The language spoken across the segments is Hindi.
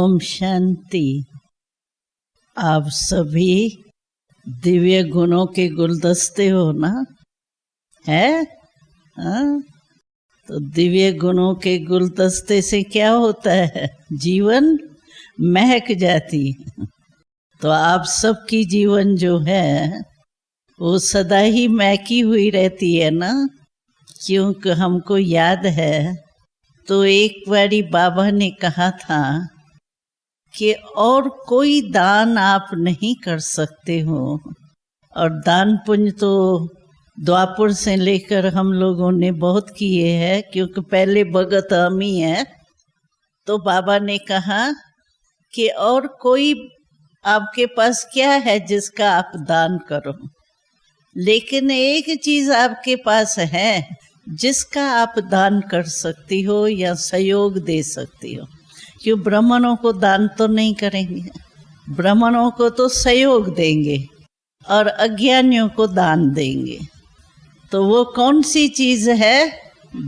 ओम शांति। आप सभी दिव्य गुणों के गुलदस्ते हो ना? है? हाँ? तो दिव्य गुणों के गुलदस्ते से क्या होता है? जीवन महक जाती है। तो आप सबकी जीवन जो है वो सदा ही महकी हुई रहती है ना, क्योंकि हमको याद है तो एक बारी बाबा ने कहा था कि और कोई दान आप नहीं कर सकते हो। और दान पुण्य तो द्वापर से लेकर हम लोगों ने बहुत किए हैं, क्योंकि पहले भगत हम ही है। तो बाबा ने कहा कि और कोई आपके पास क्या है जिसका आप दान करो, लेकिन एक चीज आपके पास है जिसका आप दान कर सकती हो या सहयोग दे सकती हो। क्यों ब्राह्मणों को दान तो नहीं करेंगे, ब्राह्मणों को तो सहयोग देंगे और अज्ञानियों को दान देंगे। तो वो कौन सी चीज है?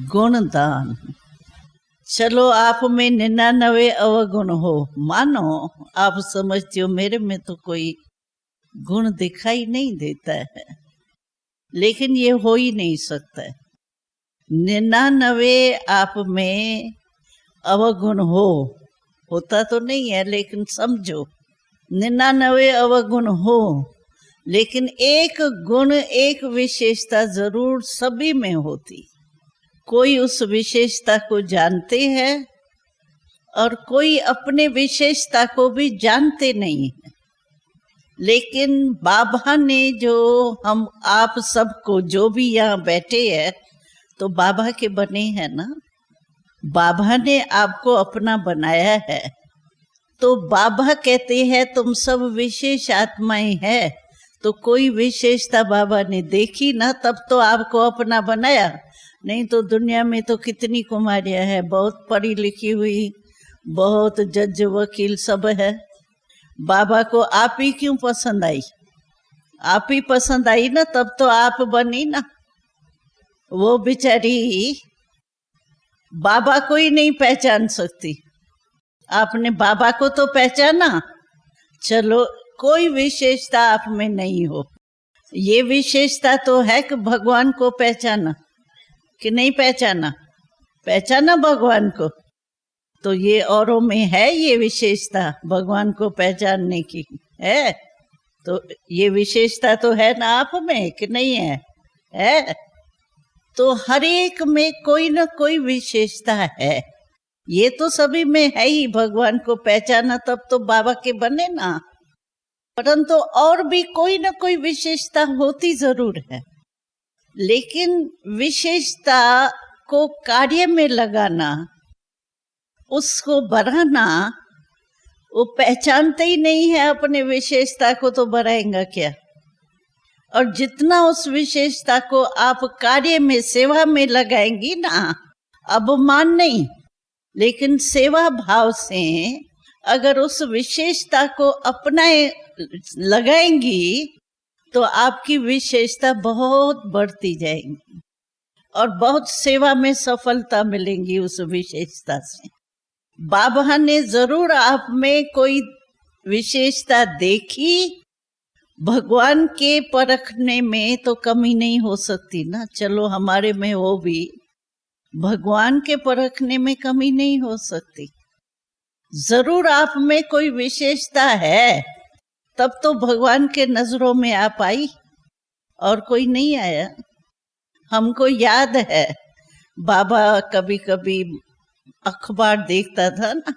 गुण दान। चलो आप में 99 अवगुण हो, मानो आप समझते हो मेरे में तो कोई गुण दिखाई नहीं देता है, लेकिन ये हो ही नहीं सकता है। 99 आप में अवगुण होता तो नहीं है, लेकिन समझो 99 अवगुण हो, लेकिन एक गुण, एक विशेषता जरूर सभी में होती। कोई उस विशेषता को जानते हैं और कोई अपने विशेषता को भी जानते नहीं है। लेकिन बाबा ने जो हम आप सबको, जो भी यहाँ बैठे हैं, तो बाबा के बने हैं ना। बाबा ने आपको अपना बनाया है। तो बाबा कहते हैं तुम सब विशेष आत्माएं हैं। तो कोई विशेषता बाबा ने देखी ना, तब तो आपको अपना बनाया। नहीं तो दुनिया में तो कितनी कुमारियां हैं, बहुत पढ़ी लिखी हुई, बहुत जज वकील सब है। बाबा को आप ही क्यों पसंद आई? आप ही पसंद आई ना, तब तो आप बनी ना। वो बेचारी बाबा को ही नहीं पहचान सकती, आपने बाबा को तो पहचाना। चलो कोई विशेषता आप में नहीं हो, ये विशेषता तो है कि भगवान को पहचाना कि नहीं पहचाना? पहचाना भगवान को। तो ये औरों में है, ये विशेषता भगवान को पहचानने की है। तो ये विशेषता तो है ना आप में कि नहीं है? है। तो हर एक में कोई ना कोई विशेषता है। ये तो सभी में है ही। भगवान को पहचाना तब तो बाबा के बने ना। परंतु और भी कोई ना कोई विशेषता होती जरूर है, लेकिन विशेषता को कार्य में लगाना, उसको बढ़ाना, वो पहचानते ही नहीं है अपने विशेषता को, तो बढ़ाएगा क्या? और जितना उस विशेषता को आप कार्य में, सेवा में लगाएंगी ना, अभिमान नहीं लेकिन सेवा भाव से अगर उस विशेषता को अपनाए लगाएंगी, तो आपकी विशेषता बहुत बढ़ती जाएगी और बहुत सेवा में सफलता मिलेंगी उस विशेषता से। बाबा ने जरूर आप में कोई विशेषता देखी। भगवान के परखने में तो कमी नहीं हो सकती ना। चलो हमारे में हो भी, भगवान के परखने में कमी नहीं हो सकती। जरूर आप में कोई विशेषता है, तब तो भगवान के नजरों में आप आई, और कोई नहीं आया। हमको याद है बाबा कभी कभी अखबार देखता था ना,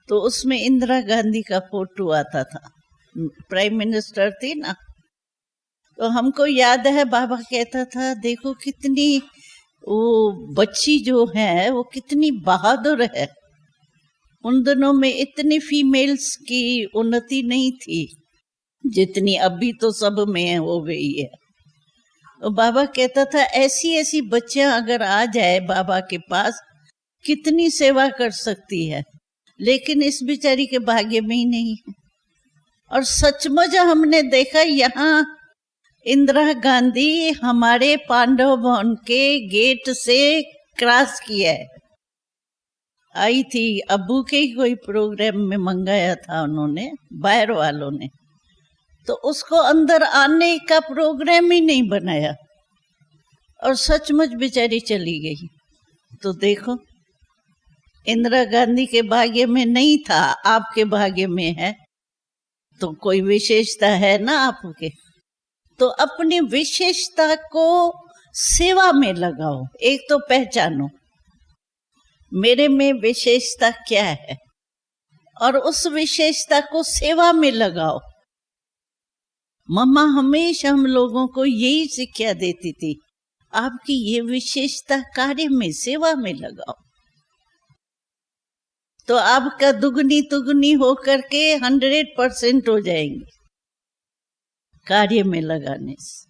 तो उसमें इंदिरा गांधी का फोटो आता था, प्राइम मिनिस्टर थी ना। तो हमको याद है बाबा कहता था देखो कितनी वो बच्ची जो है वो कितनी बहादुर है। उन दिनों में इतनी फीमेल्स की उन्नति नहीं थी जितनी अभी तो सब में हो गई है। तो बाबा कहता था ऐसी ऐसी बच्चियां अगर आ जाए बाबा के पास, कितनी सेवा कर सकती है, लेकिन इस बेचारी के भाग्य में ही नहीं है। और सचमुच हमने देखा यहाँ इंदिरा गांधी हमारे पांडव भवन के गेट से क्रॉस किया है आई थी, अब्बू के ही कोई प्रोग्राम में मंगाया था उन्होंने, बाहर वालों ने, तो उसको अंदर आने का प्रोग्राम ही नहीं बनाया और सचमुच बेचारी चली गई। तो देखो, इंदिरा गांधी के भाग्य में नहीं था, आपके भाग्य में है, तो कोई विशेषता है ना आपके। तो अपनी विशेषता को सेवा में लगाओ। एक तो पहचानो मेरे में विशेषता क्या है, और उस विशेषता को सेवा में लगाओ। मम्मा हमेशा हम लोगों को यही शिक्षा देती थी, आपकी ये विशेषता कार्य में, सेवा में लगाओ, तो आपका दुगनी तुगनी होकर के 100% हो जाएंगे कार्य में लगाने से।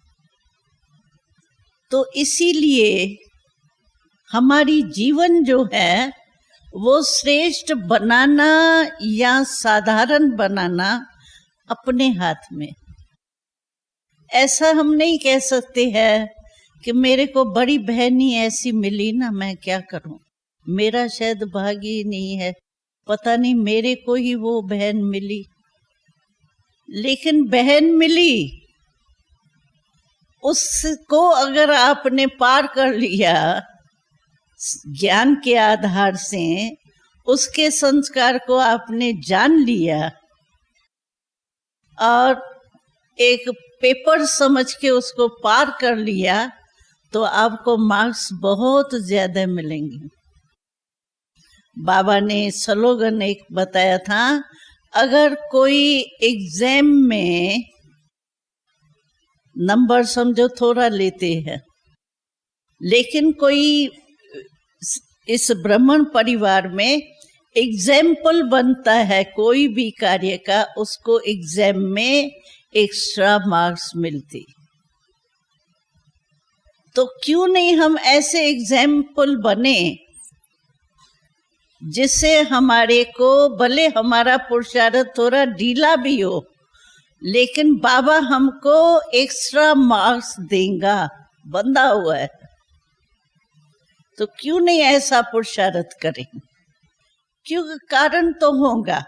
तो इसीलिए हमारी जीवन जो है वो श्रेष्ठ बनाना या साधारण बनाना अपने हाथ में। ऐसा हम नहीं कह सकते हैं कि मेरे को बड़ी बहन ही ऐसी मिली ना, मैं क्या करूं, मेरा शायद भाग्य ही नहीं है, पता नहीं मेरे को ही वो बहन मिली। लेकिन बहन मिली, उसको अगर आपने पार कर लिया ज्ञान के आधार से, उसके संस्कार को आपने जान लिया और एक पेपर समझ के उसको पार कर लिया, तो आपको मार्क्स बहुत ज्यादा मिलेंगे। बाबा ने स्लोगन एक बताया था, अगर कोई एग्जाम में नंबर समझो थोड़ा लेते हैं, लेकिन कोई इस ब्राह्मण परिवार में एग्जाम्पल बनता है कोई भी कार्य का, उसको एग्जाम में एक्स्ट्रा मार्क्स मिलते। तो क्यों नहीं हम ऐसे एग्जाम्पल बने जिससे हमारे को, भले हमारा पुरुषार्थ थोड़ा ढीला भी हो, लेकिन बाबा हमको एक्स्ट्रा मार्क्स देगा, बंधा हुआ है। तो क्यों नहीं ऐसा पुरुषार्थ करें? क्योंकि कारण तो होगा।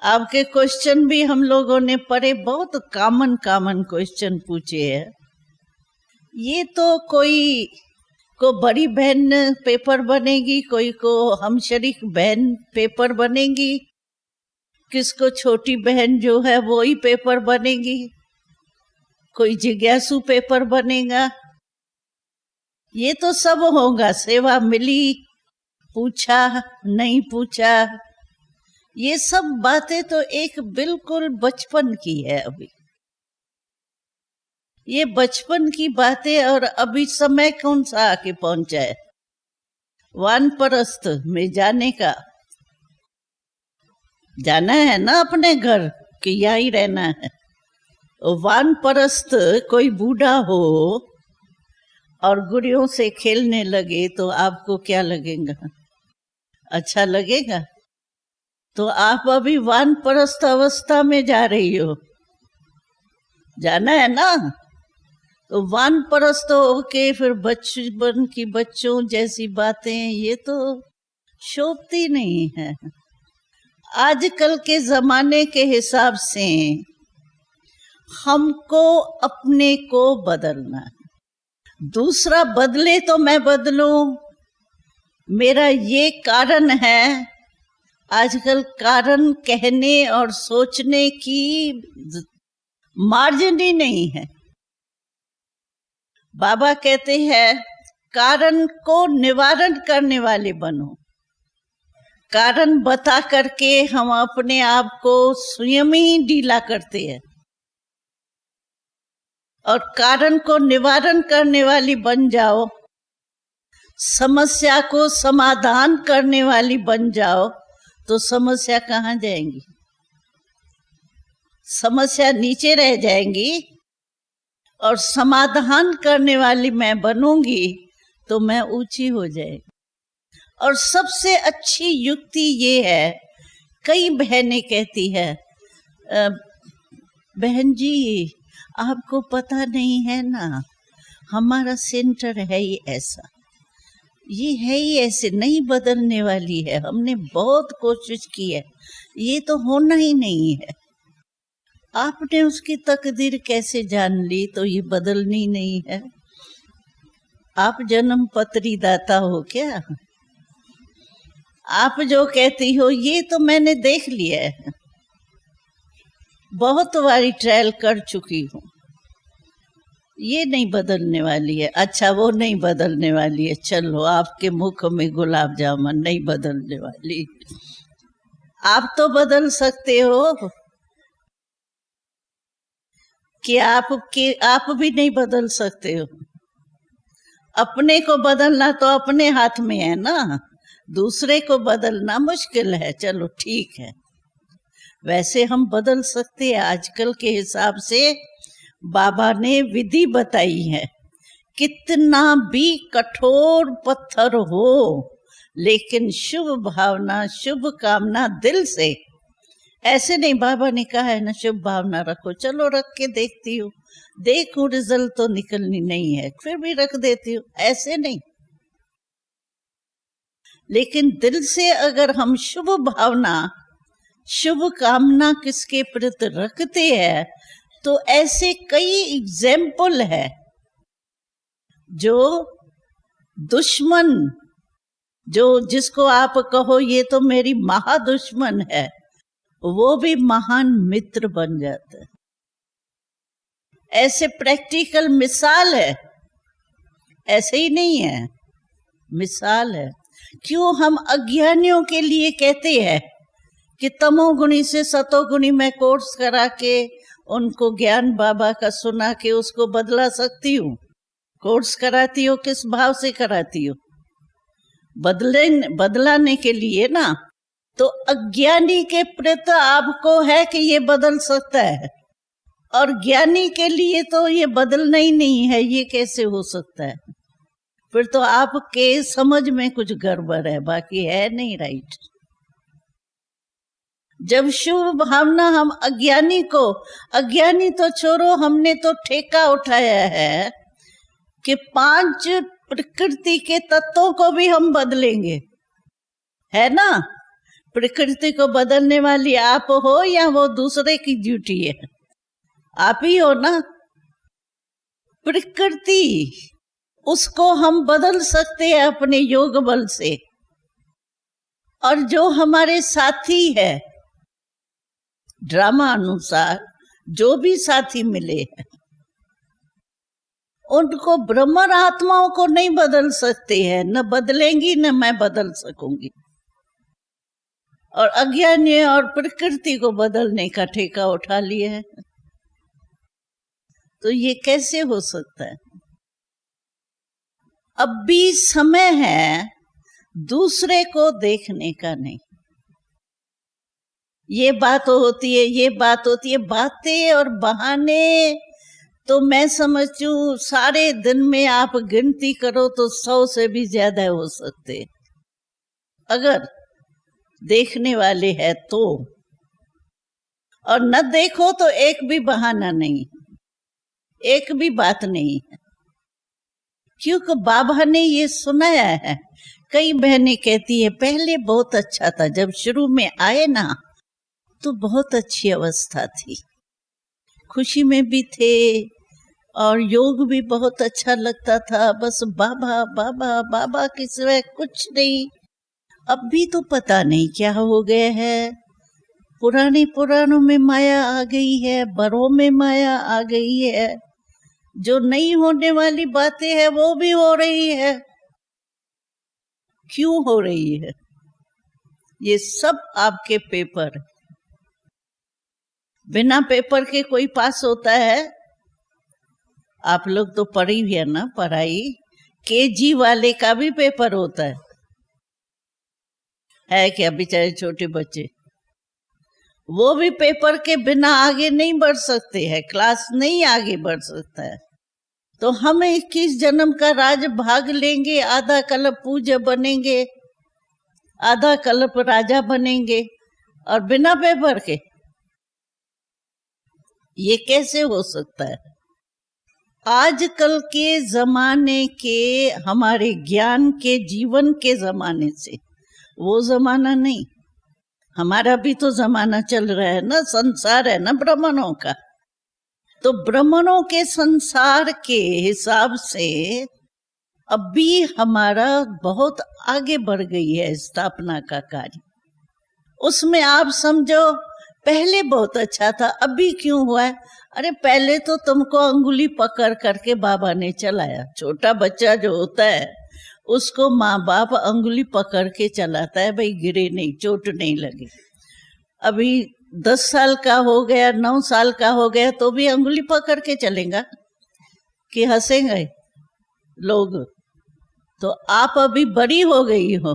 आपके क्वेश्चन भी हम लोगों ने पढ़े, बहुत कॉमन क्वेश्चन पूछे हैं। ये तो कोई को बड़ी बहन पेपर बनेगी, कोई को हम शरीक बहन पेपर बनेगी, किसको छोटी बहन जो है वो ही पेपर बनेगी, कोई जिज्ञासु पेपर बनेगा। ये तो सब होगा, सेवा मिली, पूछा नहीं पूछा, ये सब बातें तो एक बिल्कुल बचपन की है। अभी ये बचपन की बातें, और अभी समय कौन सा आके पहुंचा है वानप्रस्थ में जाने का। जाना है ना अपने घर कि यहाँ ही रहना है। वानप्रस्थ कोई बूढ़ा हो और गुड़ियों से खेलने लगे तो आपको क्या लगेगा? अच्छा लगेगा? तो आप अभी वानप्रस्थ अवस्था में जा रही हो, जाना है ना। तो वानप्रस्थ होके फिर बचपन की बच्चों जैसी बातें, ये तो शोभती नहीं है। आजकल के जमाने के हिसाब से हमको अपने को बदलना है। दूसरा बदले तो मैं बदलूं, मेरा ये कारण है। आजकल कारण कहने और सोचने की मार्जिन ही नहीं है। बाबा कहते हैं कारण को निवारण करने वाले बनो। कारण बता करके हम अपने आप को स्वयं ही ढीला करते हैं, और कारण को निवारण करने वाली बन जाओ, समस्या को समाधान करने वाली बन जाओ, तो समस्या कहाँ जाएंगी? समस्या नीचे रह जाएंगी। और समाधान करने वाली मैं बनूंगी तो मैं ऊंची हो जाएगी। और सबसे अच्छी युक्ति ये है, कई बहनें कहती है, बहन जी आपको पता नहीं है ना, हमारा सेंटर है ही ऐसा, ये है ही ऐसे, नहीं बदलने वाली है। हमने बहुत कोशिश की है, ये तो होना ही नहीं है। आपने उसकी तकदीर कैसे जान ली? तो ये बदलनी नहीं है। आप जन्म पत्री दाता हो क्या? आप जो कहती हो ये तो मैंने देख लिया है, बहुत बारी ट्रायल कर चुकी हूँ। ये नहीं बदलने वाली है। अच्छा, वो नहीं बदलने वाली है, चलो आपके मुख में गुलाब जामुन नहीं बदलने वाली। आप तो बदल सकते हो कि आप भी नहीं बदल सकते हो। अपने को बदलना तो अपने हाथ में है ना, दूसरे को बदलना मुश्किल है। चलो ठीक है, वैसे हम बदल सकते हैं। आजकल के हिसाब से बाबा ने विधि बताई है, कितना भी कठोर पत्थर हो लेकिन शुभ भावना शुभ कामना दिल से, ऐसे नहीं। बाबा ने कहा है ना शुभ भावना रखो, चलो रख के देखती हूँ, देखूं रिजल्ट तो निकलनी नहीं है, फिर भी रख देती हूँ, ऐसे नहीं। लेकिन दिल से अगर हम शुभ भावना शुभ कामना किसके प्रति रखते हैं, तो ऐसे कई एग्जाम्पल है जो दुश्मन, जो जिसको आप कहो ये तो मेरी महादुश्मन है, वो भी महान मित्र बन जाता है। ऐसे प्रैक्टिकल मिसाल है, ऐसे ही नहीं है, मिसाल है। क्यों हम अज्ञानियों के लिए कहते हैं कि तमोगुणी से सतोगुणी में कोर्स करा के उनको ज्ञान बाबा का सुना के उसको बदला सकती हूँ। कोर्स कराती हो किस भाव से कराती हो? बदलाने के लिए ना। तो अज्ञानी के प्रति आपको है कि ये बदल सकता है, और ज्ञानी के लिए तो ये बदलना ही नहीं है। ये कैसे हो सकता है? फिर तो आपके समझ में कुछ गड़बड़ है, बाकी है नहीं राइट। जब शुभ भावना हम अज्ञानी को, अज्ञानी तो छोड़ो, हमने तो ठेका उठाया है कि 5 प्रकृति के तत्वों को भी हम बदलेंगे, है ना। प्रकृति को बदलने वाली आप हो या वो दूसरे की ड्यूटी है? आप ही हो ना। प्रकृति उसको हम बदल सकते हैं अपने योग बल से। और जो हमारे साथी है, ड्रामा अनुसार जो भी साथी मिले हैं, उनको ब्रह्म आत्माओं को नहीं बदल सकते हैं, न बदलेंगी न मैं बदल सकूंगी। और अज्ञानी और प्रकृति को बदलने का ठेका उठा लिया है, तो ये कैसे हो सकता है? अब भी समय है दूसरे को देखने का नहीं। ये बात होती है, ये बात होती है, बातें और बहाने तो मैं समझती हूँ सारे दिन में आप गिनती करो तो 100 से भी ज्यादा हो सकते, अगर देखने वाले हैं तो। और न देखो तो एक भी बहाना नहीं, एक भी बात नहीं है, क्योंकि बाबा ने ये सुनाया है। कई बहनें कहती है पहले बहुत अच्छा था, जब शुरू में आए ना तो बहुत अच्छी अवस्था थी, खुशी में भी थे और योग भी बहुत अच्छा लगता था, बस बाबा बाबा बाबा के सिवाय कुछ नहीं। अब भी तो पता नहीं क्या हो गया है, पुरानों में माया आ गई है, बड़ों में माया आ गई है, जो नहीं होने वाली बातें हैं वो भी हो रही है। क्यों हो रही है? ये सब आपके पेपर, बिना पेपर के कोई पास होता है? आप लोग तो पढ़ी है ना पढ़ाई, केजी वाले का भी पेपर होता है क्या? बेचारे छोटे बच्चे, वो भी पेपर के बिना आगे नहीं बढ़ सकते हैं, क्लास नहीं आगे बढ़ सकता है। तो हम 21 जन्म का राज भाग लेंगे, आधा कल्प पूज्य बनेंगे, आधा कल्प राजा बनेंगे, और बिना पेपर के? ये कैसे हो सकता है? आजकल के जमाने के, हमारे ज्ञान के, जीवन के जमाने से वो जमाना नहीं। हमारा भी तो जमाना चल रहा है ना, संसार है ना ब्राह्मणों का। तो ब्राह्मणों के संसार के हिसाब से अभी हमारा बहुत आगे बढ़ गई है स्थापना का कार्य। उसमें आप समझो पहले बहुत अच्छा था, अभी क्यों हुआ है? अरे पहले तो तुमको अंगुली पकड़ करके बाबा ने चलाया। छोटा बच्चा जो होता है उसको माँ बाप अंगुली पकड़ के चलाता है, भाई गिरे नहीं, चोट नहीं लगे। अभी 10 साल का हो गया, 9 साल का हो गया तो भी अंगुली पकड़ के चलेगा कि हंसेंगे लोग? तो आप अभी बड़ी हो गई हो,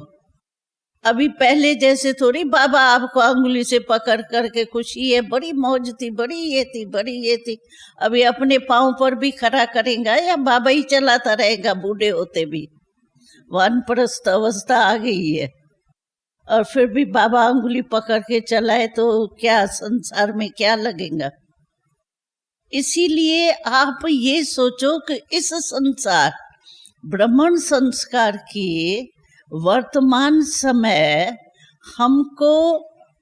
अभी पहले जैसे थोड़ी बाबा आपको अंगुली से पकड़ करके खुशी है, बड़ी मौज थी, बड़ी ये थी, बड़ी ये थी। अभी अपने पाँव पर भी खड़ा करेगा या बाबा ही चलाता रहेगा? बूढ़े होते भी वानप्रस्थ अवस्था आ गई है और फिर भी बाबा अंगुली पकड़ के चलाए तो क्या संसार में क्या लगेगा? इसीलिए आप ये सोचो कि इस संसार ब्राह्मण संस्कार की वर्तमान समय हमको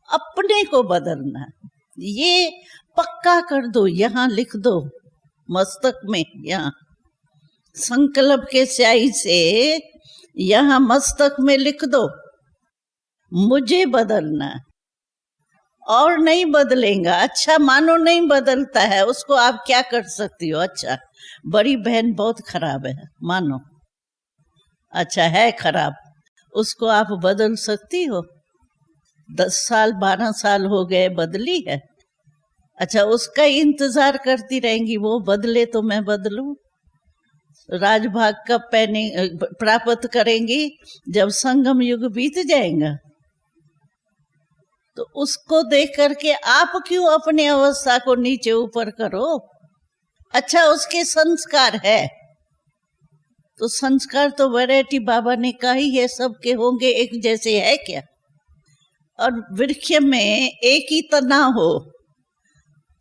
अपने को बदलना है। ये पक्का कर दो, यहाँ लिख दो मस्तक में, यहाँ संकल्प के स्याही से यहाँ मस्तक में लिख दो, मुझे बदलना है। और नहीं बदलेगा, अच्छा मानो नहीं बदलता है, उसको आप क्या कर सकती हो? अच्छा बड़ी बहन बहुत खराब है, मानो अच्छा है खराब, उसको आप बदल सकती हो? 10 साल 12 साल हो गए, बदली है? अच्छा उसका इंतजार करती रहेंगी वो बदले तो मैं बदलूं? राजभाग कब प्राप्त करेंगी? जब संगम युग बीत जाएगा। तो उसको देख करके आप क्यों अपनी अवस्था को नीचे ऊपर करो? अच्छा उसके संस्कार है तो संस्कार तो वैरायटी बाबा ने कहा ही है, सबके होंगे, एक जैसे है क्या? और वृक्ष में एक ही तना हो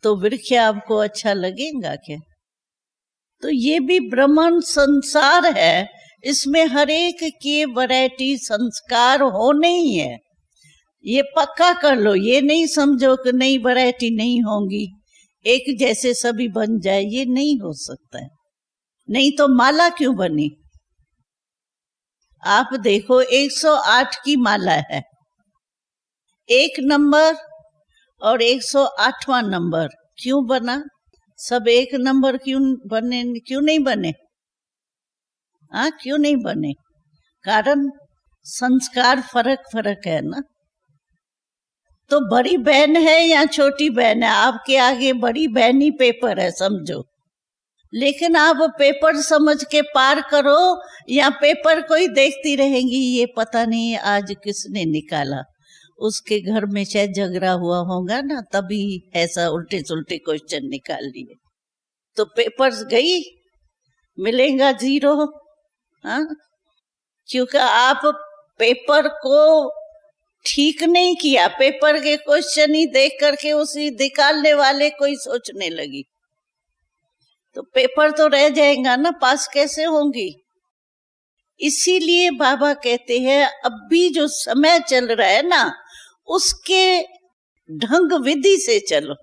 तो वृक्ष आपको अच्छा लगेगा क्या? तो ये भी ब्राह्मण संसार है, इसमें हर एक की वैरायटी संस्कार होने ही है। ये पक्का कर लो, ये नहीं समझो कि नई वैरायटी नहीं होंगी, एक जैसे सभी बन जाए, ये नहीं हो सकता है। नहीं तो माला क्यों बनी? आप देखो 108 की माला है, 1 नंबर और 108वां नंबर क्यों बना? सब 1 नंबर क्यों बने? क्यों नहीं बने? क्यों नहीं बने? कारण संस्कार फर्क है ना। तो बड़ी बहन है या छोटी बहन है, आपके आगे बड़ी बहन ही पेपर है समझो। लेकिन आप पेपर समझ के पार करो या पेपर को ही देखती रहेंगी, ये पता नहीं आज किसने निकाला, उसके घर में शायद झगड़ा हुआ होगा ना, तभी ऐसा उल्टे सुल्टे क्वेश्चन निकाल लिए। तो पेपर्स गई, मिलेगा 0। क्योंकि आप पेपर को ठीक नहीं किया, पेपर के क्वेश्चन ही देख करके उसी निकालने वाले को ही सोचने लगी, तो पेपर तो रह जाएगा ना, पास कैसे होंगी? इसीलिए बाबा कहते हैं अभी जो समय चल रहा है ना, उसके ढंग विधि से चलो।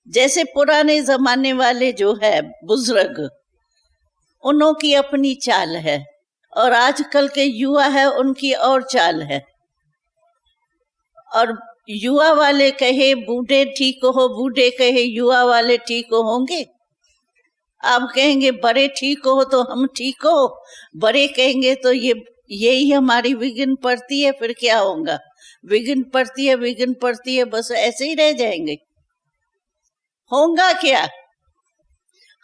जैसे पुराने जमाने वाले जो है बुजुर्ग, उन्हों की अपनी चाल है, और आजकल के युवा है उनकी और चाल है। और युवा वाले कहे बूढ़े ठीक हो, बूढ़े कहे युवा वाले ठीक होंगे? आप कहेंगे बड़े ठीक हो तो हम ठीक हो, बड़े कहेंगे तो यही हमारी विघ्न पड़ती है, फिर क्या होगा? विघ्न पड़ती है, बस ऐसे ही रह जाएंगे। होगा क्या?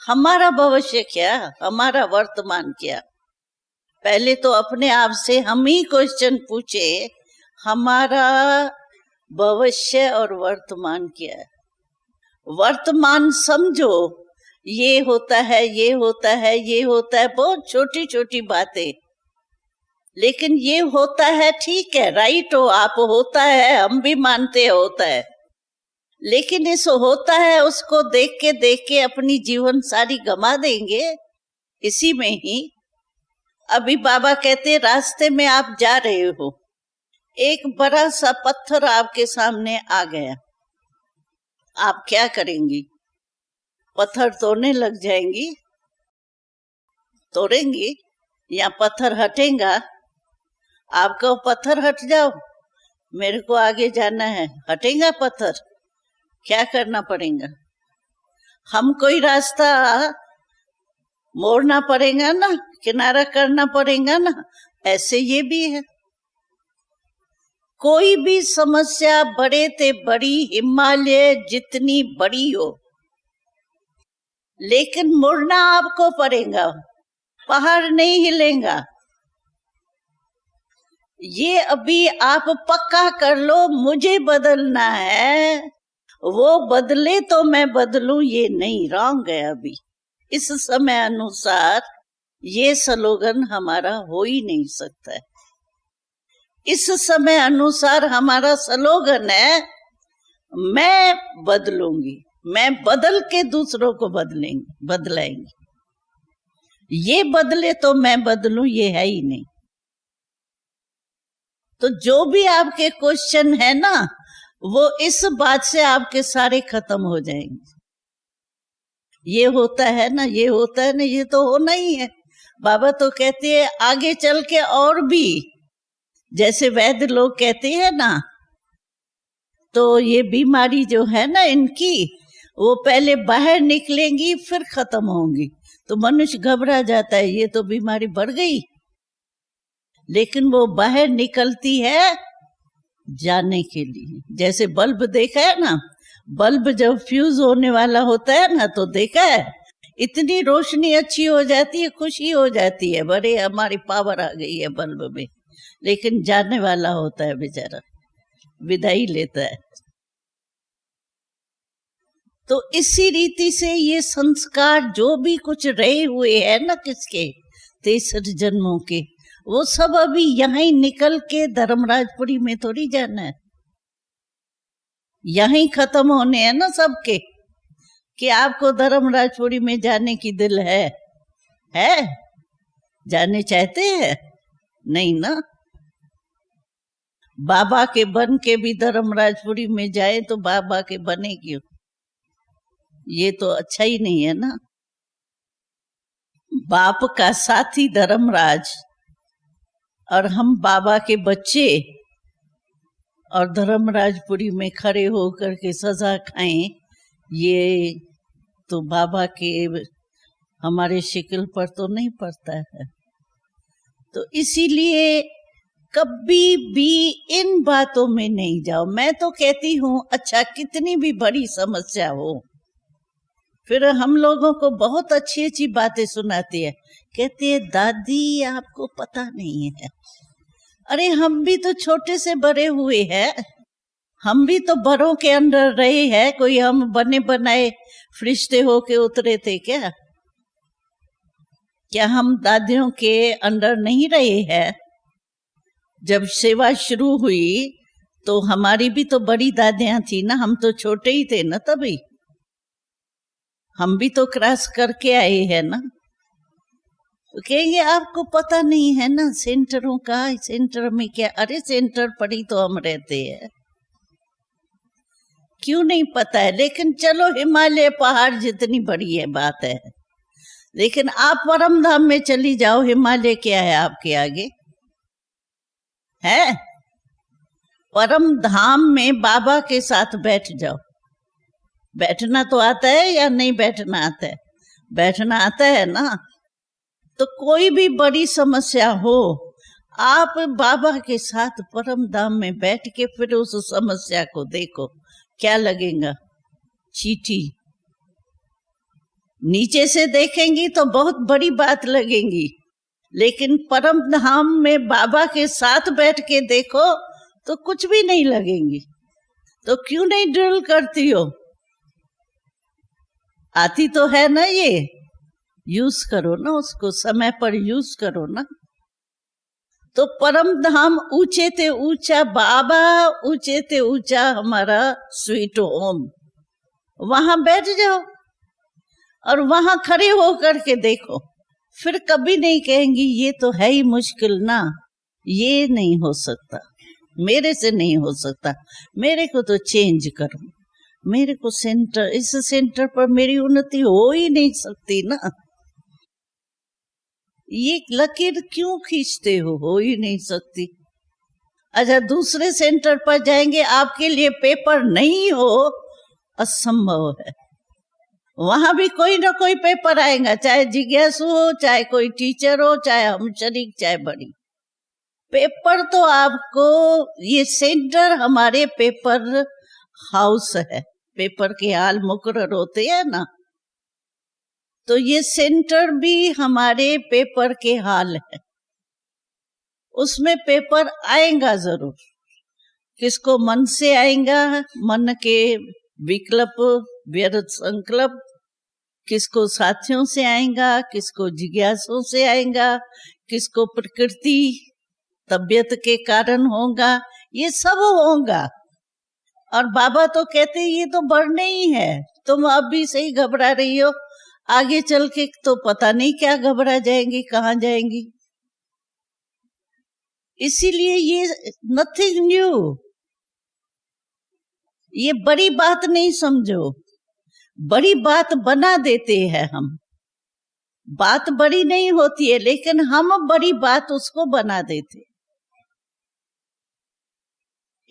हमारा भविष्य क्या, हमारा वर्तमान क्या? पहले तो अपने आप से हम ही क्वेश्चन पूछे, हमारा भविष्य और वर्तमान क्या है? वर्तमान समझो, ये होता है, ये होता है, ये होता है, बहुत छोटी छोटी बातें, लेकिन ये होता है ठीक है, राइट हो आप, होता है हम भी मानते हैं होता है, लेकिन इस होता है उसको देख के अपनी जीवन सारी गंवा देंगे इसी में ही। अभी बाबा कहते रास्ते में आप जा रहे हो, एक बड़ा सा पत्थर आपके सामने आ गया, आप क्या करेंगी? पत्थर तोड़ने लग जाएंगी? तोड़ेंगी या पत्थर हटेगा? आप कहो पत्थर हट जाओ, मेरे को आगे जाना है, हटेगा पत्थर? क्या करना पड़ेगा? हम कोई रास्ता मोड़ना पड़ेगा ना, किनारा करना पड़ेगा ना। ऐसे ये भी है, कोई भी समस्या बड़े ते बड़ी, हिमालय जितनी बड़ी हो, लेकिन मुड़ना आपको पड़ेगा, पहाड़ नहीं हिलेगा। ये अभी आप पक्का कर लो, मुझे बदलना है, वो बदले तो मैं बदलूं, ये नहीं, रॉन्ग है। अभी इस समय अनुसार ये स्लोगन हमारा हो ही नहीं सकता है। इस समय अनुसार हमारा स्लोगन है मैं बदलूंगी, मैं बदल के दूसरों को बदलाएंगे। ये बदले तो मैं बदलूं, ये है ही नहीं। तो जो भी आपके क्वेश्चन है ना, वो इस बात से आपके सारे खत्म हो जाएंगे। ये होता है ना, ये होता है ना, ये तो होना ही है। बाबा तो कहते हैं आगे चल के और भी, जैसे वैद्य लोग कहते हैं ना, तो ये बीमारी जो है ना इनकी, वो पहले बाहर निकलेंगी फिर खत्म होंगी। तो मनुष्य घबरा जाता है, ये तो बीमारी बढ़ गई, लेकिन वो बाहर निकलती है जाने के लिए। जैसे बल्ब देखा है ना, बल्ब जब फ्यूज होने वाला होता है ना, तो देखा है इतनी रोशनी अच्छी हो जाती है, खुशी हो जाती है, बड़े हमारी पावर आ गई है बल्ब में, लेकिन जाने वाला होता है बेचारा, विदाई लेता है। तो इसी रीति से ये संस्कार जो भी कुछ रहे हुए हैं ना, किसके 63 जन्मों के, वो सब अभी यहीं निकल के धर्मराजपुरी में थोड़ी जाना है, यहीं खत्म होने हैं ना सबके। कि आपको धर्मराजपुरी में जाने की दिल है? जाने चाहते हैं? नहीं ना। बाबा के बन के भी धर्मराजपुरी में जाए तो बाबा के बने क्यों? ये तो अच्छा ही नहीं है ना। बाप का साथी धर्मराज और हम बाबा के बच्चे, और धर्मराजपुरी में खड़े होकर के सजा खाएं, ये तो बाबा के हमारे शिकल पर तो नहीं पड़ता है। तो इसीलिए कभी भी इन बातों में नहीं जाओ। मैं तो कहती हूँ, अच्छा कितनी भी बड़ी समस्या हो, फिर हम लोगों को बहुत अच्छी अच्छी बातें सुनाती है, कहती है दादी आपको पता नहीं है। अरे हम भी तो छोटे से बड़े हुए हैं, हम भी तो बड़ों के अंदर रहे हैं, कोई हम बने बनाए फरिश्ते होके उतरे थे क्या? क्या हम दादियों के अंदर नहीं रहे हैं? जब सेवा शुरू हुई तो हमारी भी तो बड़ी दादियां थी ना, हम तो छोटे ही थे ना तभी, हम भी तो क्रॉस करके आए हैं ना। तो कहेंगे आपको पता नहीं है ना सेंटरों का, सेंटर में क्या? अरे सेंटर पड़ी तो हम रहते हैं, क्यों नहीं पता है? लेकिन चलो हिमालय पहाड़ जितनी बड़ी है बात है, लेकिन आप परम धाम में चली जाओ, हिमालय क्या है आपके आगे? है परम धाम में बाबा के साथ बैठ जाओ। बैठना तो आता है या नहीं बैठना आता है? बैठना आता है ना। तो कोई भी बड़ी समस्या हो, आप बाबा के साथ परम धाम में बैठ के फिर उस समस्या को देखो, क्या लगेगा? चींटी। नीचे से देखेंगी तो बहुत बड़ी बात लगेगी, लेकिन परम धाम में बाबा के साथ बैठ के देखो तो कुछ भी नहीं लगेंगी। तो क्यों नहीं ड्रिल करती हो? आती तो है ना, ये यूज करो ना, उसको समय पर यूज करो ना। तो परम धाम ऊंचे ते ऊंचा बाबा, ऊंचे ते ऊंचा हमारा स्वीट होम। वहां बैठ जाओ और वहां खड़े होकर के देखो, फिर कभी नहीं कहेंगी ये तो है ही मुश्किल ना, ये नहीं हो सकता, मेरे से नहीं हो सकता, मेरे को तो चेंज करो, मेरे को सेंटर, इस सेंटर पर मेरी उन्नति हो ही नहीं सकती ना, ये लकीर क्यों खींचते हो ही नहीं सकती। अच्छा, दूसरे सेंटर पर जाएंगे, आपके लिए पेपर नहीं हो, असंभव है। वहां भी कोई ना कोई पेपर आएगा, चाहे जिज्ञासु हो, चाहे कोई टीचर हो, चाहे हम शरीक, चाहे बड़ी, पेपर तो आपको, ये सेंटर हमारे पेपर हाउस है, पेपर के हाल मुकर्रर होते हैं ना, तो ये सेंटर भी हमारे पेपर के हाल है, उसमें पेपर आएगा जरूर। किसको मन से आएगा, मन के विकल्प व्यर्थ संकल्प, किसको साथियों से आएगा, किसको जिज्ञासों से आएगा, किसको प्रकृति तबियत के कारण होगा, ये सब होगा। और बाबा तो कहते ये तो बढ़ने ही है, तुम अभी से ही घबरा रही हो, आगे चल के तो पता नहीं क्या घबरा जाएंगी, कहाँ जाएंगी। इसीलिए ये नथिंग न्यू, ये बड़ी बात नहीं समझो, बड़ी बात बना देते हैं हम। बात बड़ी नहीं होती है, लेकिन हम बड़ी बात उसको बना देते,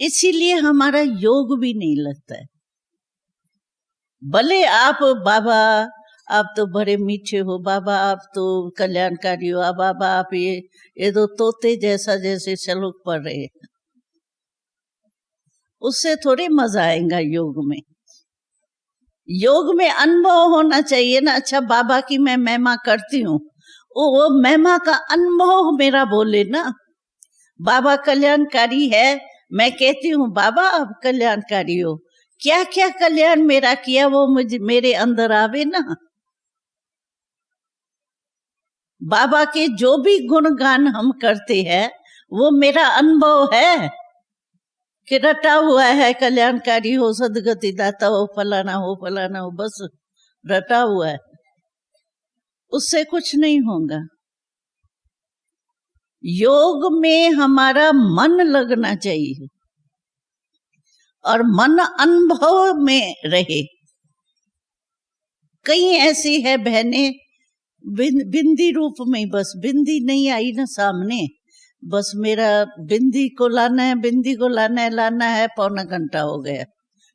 इसीलिए हमारा योग भी नहीं लगता है। भले आप बाबा, आप तो बड़े मीठे हो बाबा, आप तो कल्याणकारी हो बाबा, आप ये तो तोते जैसा जैसे श्लोक पढ़ रहे हैं, उससे थोड़ी मजा आएगा योग में। योग में अनुभव होना चाहिए ना। अच्छा, बाबा की मैं महिमा करती हूँ, वो महिमा का अनुभव मेरा बोले ना। बाबा कल्याणकारी है, मैं कहती हूँ बाबा आप कल्याणकारी हो, क्या क्या कल्याण मेरा किया वो मुझे मेरे अंदर आवे ना। बाबा के जो भी गुणगान हम करते हैं वो मेरा अनुभव है कि रटा हुआ है, कल्याणकारी हो, सदगति दाता हो, फलाना हो, फलाना हो, बस रटा हुआ है, उससे कुछ नहीं होगा। योग में हमारा मन लगना चाहिए और मन अनुभव में रहे। कई ऐसी है बहनें बिंदी रूप में, बस बिंदी नहीं आई ना सामने, बस मेरा बिंदी को लाना है, बिंदी को लाना है, पौना घंटा हो गया,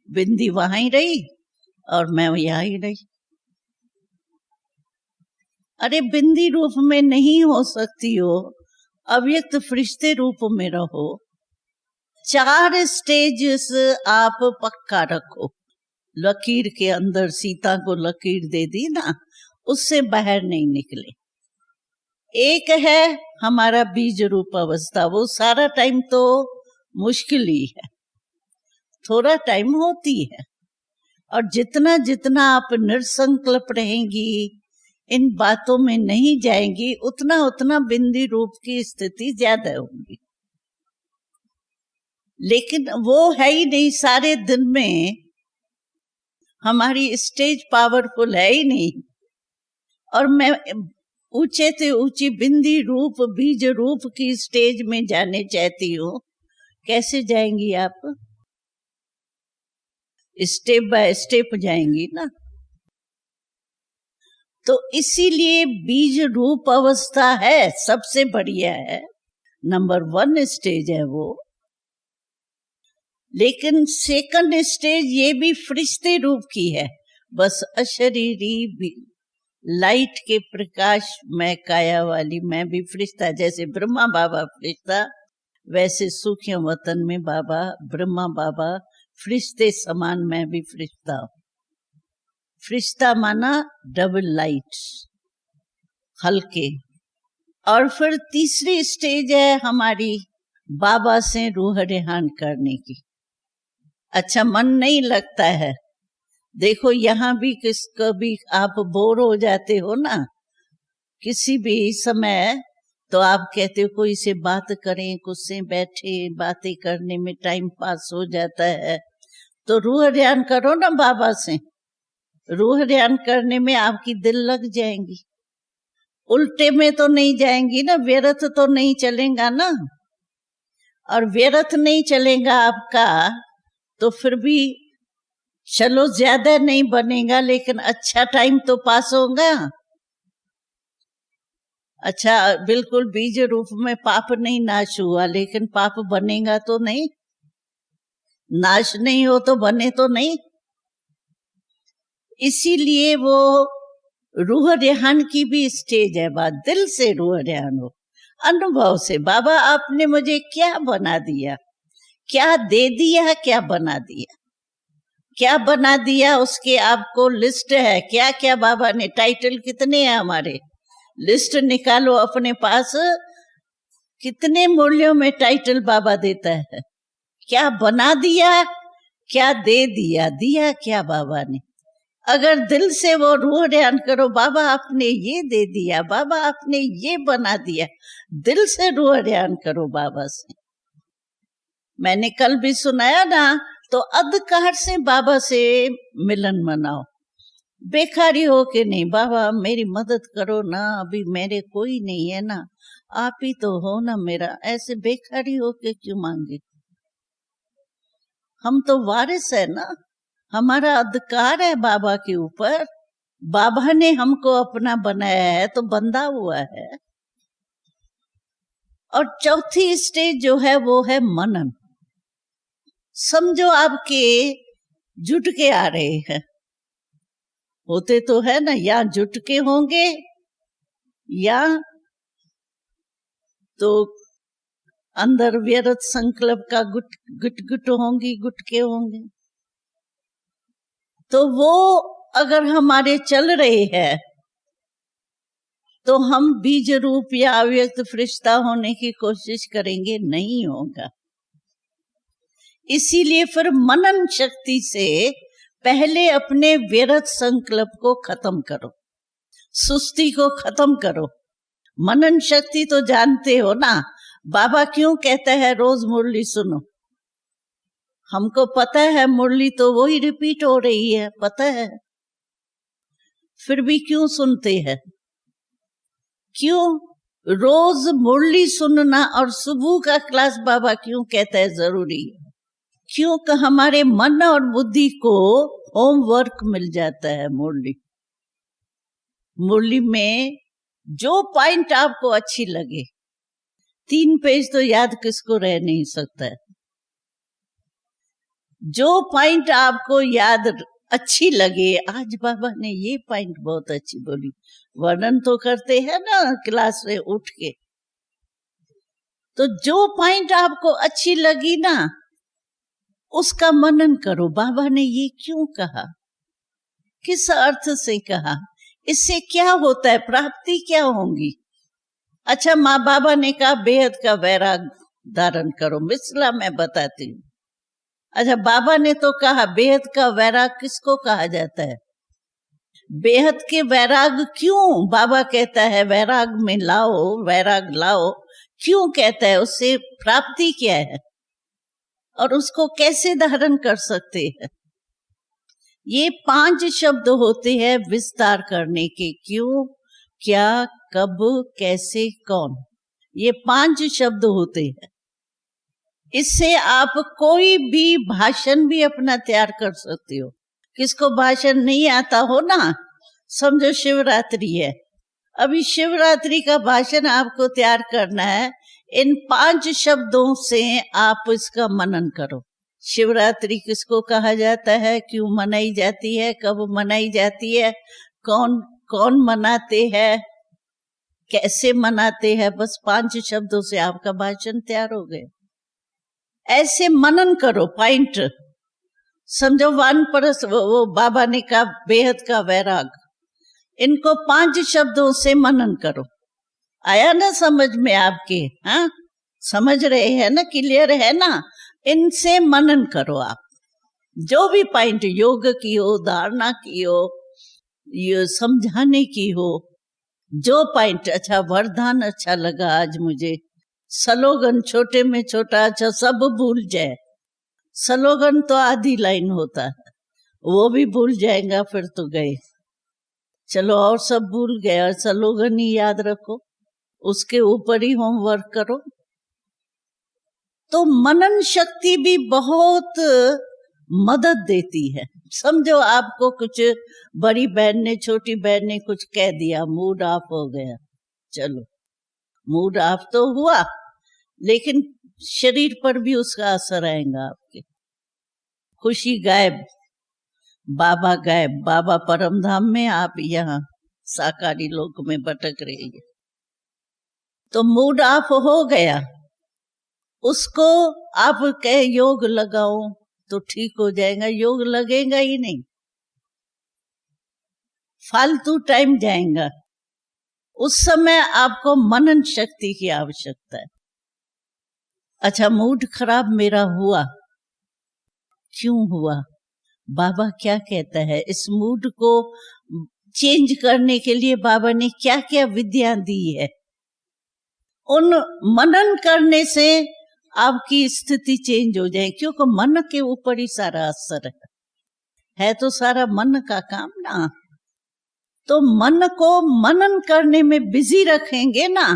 बिंदी वहां ही रही और मैं यहाँ ही रही। अरे बिंदी रूप में नहीं हो सकती हो, अव्यक्त फरिश्ते रूप में रहो। 4 स्टेजेस आप पक्का रखो। लकीर के अंदर सीता को लकीर दे दी ना, उससे बाहर नहीं निकले। एक है हमारा बीज रूप अवस्था, वो सारा टाइम तो मुश्किल ही है, थोड़ा टाइम होती है, और जितना जितना आप निसंकल्प रहेंगी, इन बातों में नहीं जाएंगी, उतना उतना बिंदी रूप की स्थिति ज्यादा होगी। लेकिन वो है ही नहीं, सारे दिन में हमारी स्टेज पावरफुल है ही नहीं। और मैं ऊंचे से ऊंची बिंदी रूप बीज रूप की स्टेज में जाने चाहती हूँ। कैसे जाएंगी आप? स्टेप बाय स्टेप जाएंगी ना। तो इसीलिए बीज रूप अवस्था है, सबसे बढ़िया है, नंबर 1 स्टेज है वो। लेकिन सेकंड स्टेज ये भी फरिश्ते रूप की है, बस अशरीरी भी, लाइट के प्रकाश में काया वाली मैं भी फरिश्ता। जैसे ब्रह्मा बाबा फरिश्ता, वैसे सूक्ष्म वतन में बाबा ब्रह्मा बाबा फरिश्ते समान मैं भी फरिश्ता हूं। फरिश्ता माना डबल लाइट, हल्के। और फिर तीसरी स्टेज है हमारी बाबा से रूह रेहान करने की। अच्छा, मन नहीं लगता है, देखो यहाँ भी कभी आप बोर हो जाते हो ना, किसी भी समय तो आप कहते हो कोई से बात करें, कुछ से बैठे, बातें करने में टाइम पास हो जाता है। तो रूह ध्यान करो ना बाबा से। रूह ध्यान करने में आपकी दिल लग जाएंगी, उल्टे में तो नहीं जाएंगी ना, व्यर्थ तो नहीं चलेगा ना। और व्यर्थ नहीं चलेगा आपका तो फिर भी चलो ज्यादा नहीं बनेगा, लेकिन अच्छा टाइम तो पास होगा। अच्छा, बिल्कुल बीज रूप में पाप नहीं नाश हुआ, लेकिन पाप बनेगा तो नहीं, नाश नहीं हो तो बने तो नहीं। इसीलिए वो रूह ध्यान की भी स्टेज है। बात दिल से रूह ध्यान हो, अनुभव से। बाबा आपने मुझे क्या बना दिया, क्या दे दिया, क्या बना दिया, क्या बना दिया, उसके आपको लिस्ट है। क्या क्या बाबा ने, टाइटल कितने हैं हमारे, लिस्ट निकालो अपने पास। कितने मूल्यों में टाइटल बाबा देता है। क्या बना दिया, क्या दे दिया, दिया क्या बाबा ने। अगर दिल से वो रूह ध्यान करो, बाबा आपने ये दे दिया, बाबा आपने ये बना दिया, दिल से रूह ध्यान करो बाबा से। मैंने कल भी सुनाया ना, तो अधकार से बाबा से मिलन मनाओ, बेकारी हो के नहीं। बाबा मेरी मदद करो ना, अभी मेरे कोई नहीं है ना, आप ही तो हो ना मेरा। ऐसे बेकारी हो के क्यों मांगे, हम तो वारिस है ना, हमारा अधिकार है बाबा के ऊपर। बाबा ने हमको अपना बनाया है तो बंधा हुआ है। और चौथी स्टेज जो है वो है मनन। समझो आपके जुट के आ रहे हैं, होते तो है ना, या जुट के होंगे या तो अंदर व्यर्थ संकल्प का गुट होंगी, गुटके होंगे। तो वो अगर हमारे चल रहे हैं तो हम बीज रूप या अव्यक्त फरिश्ता होने की कोशिश करेंगे, नहीं होगा। इसीलिए फिर मनन शक्ति से पहले अपने व्यर्थ संकल्प को खत्म करो, सुस्ती को खत्म करो। मनन शक्ति तो जानते हो ना, बाबा क्यों कहता है रोज मुरली सुनो। हमको पता है मुरली तो वही रिपीट हो रही है, पता है, फिर भी क्यों सुनते हैं। क्यों रोज मुरली सुनना और सुबह का क्लास बाबा क्यों कहता है जरूरी है। क्योंकि हमारे मन और बुद्धि को होमवर्क मिल जाता है। मुरली में जो पॉइंट आपको अच्छी लगे, 3 पेज तो याद किसको रह नहीं सकता है। जो पॉइंट आपको याद अच्छी लगे, आज बाबा ने ये पॉइंट बहुत अच्छी बोली, वर्णन तो करते हैं ना क्लास में उठ के। तो जो पॉइंट आपको अच्छी लगी ना, उसका मनन करो। बाबा ने ये क्यों कहा, किस अर्थ से कहा, इससे क्या होता है, प्राप्ति क्या होंगी। अच्छा, माँ बाबा ने कहा बेहद का वैराग धारण करो, मिसला मैं बताती हूँ। अच्छा, बाबा ने तो कहा बेहद का वैराग किसको कहा जाता है, बेहद के वैराग क्यों बाबा कहता है वैराग में लाओ, वैराग लाओ, क्यों कहता है, उससे प्राप्ति क्या है और उसको कैसे धारण कर सकते हैं। ये 5 शब्द होते हैं विस्तार करने के, क्यों, क्या, कब, कैसे, कौन। ये 5 शब्द होते हैं। इससे आप कोई भी भाषण भी अपना तैयार कर सकते हो। किसको भाषण नहीं आता हो ना, समझो शिवरात्रि है, अभी शिवरात्रि का भाषण आपको तैयार करना है, इन 5 शब्दों से आप इसका मनन करो। शिवरात्रि किसको कहा जाता है, क्यों मनाई जाती है, कब मनाई जाती है, कौन कौन मनाते हैं, कैसे मनाते हैं, बस 5 शब्दों से आपका भाषण तैयार हो गया। ऐसे मनन करो पॉइंट। समझो वानप्रस्थ, वो बाबा ने कहा बेहद का वैराग, इनको 5 शब्दों से मनन करो। आया ना समझ में आपके, हाँ समझ रहे हैं ना, क्लियर है ना। इनसे मनन करो आप, जो भी पॉइंट, योग की हो, धारणा की हो, ये समझाने की हो, जो पॉइंट अच्छा, वरदान अच्छा लगा आज मुझे। स्लोगन छोटे में छोटा, अच्छा सब भूल जाए। स्लोगन तो आधी लाइन होता है, वो भी भूल जाएगा फिर तो गए। चलो और सब भूल गए और स्लोगन ही याद रखो, उसके ऊपर ही होमवर्क करो। तो मनन शक्ति भी बहुत मदद देती है। समझो आपको कुछ बड़ी बहन ने, छोटी बहन ने कुछ कह दिया, मूड ऑफ हो गया। चलो मूड ऑफ तो हुआ, लेकिन शरीर पर भी उसका असर आएगा आपके। खुशी गायब, बाबा गायब, बाबा परमधाम में, आप यहाँ साकारी लोक में भटक रही है। तो मूड ऑफ हो गया, उसको आप कहे योग लगाओ तो ठीक हो जाएगा, योग लगेगा ही नहीं, फालतू टाइम जाएगा। उस समय आपको मनन शक्ति की आवश्यकता है। अच्छा, मूड खराब मेरा हुआ, क्यों हुआ, बाबा क्या कहता है, इस मूड को चेंज करने के लिए बाबा ने क्या क्या विद्या दी है। उन मनन करने से आपकी स्थिति चेंज हो जाए, क्योंकि मन के ऊपर ही सारा असर है तो सारा मन का काम ना। तो मन को मनन करने में बिजी रखेंगे ना,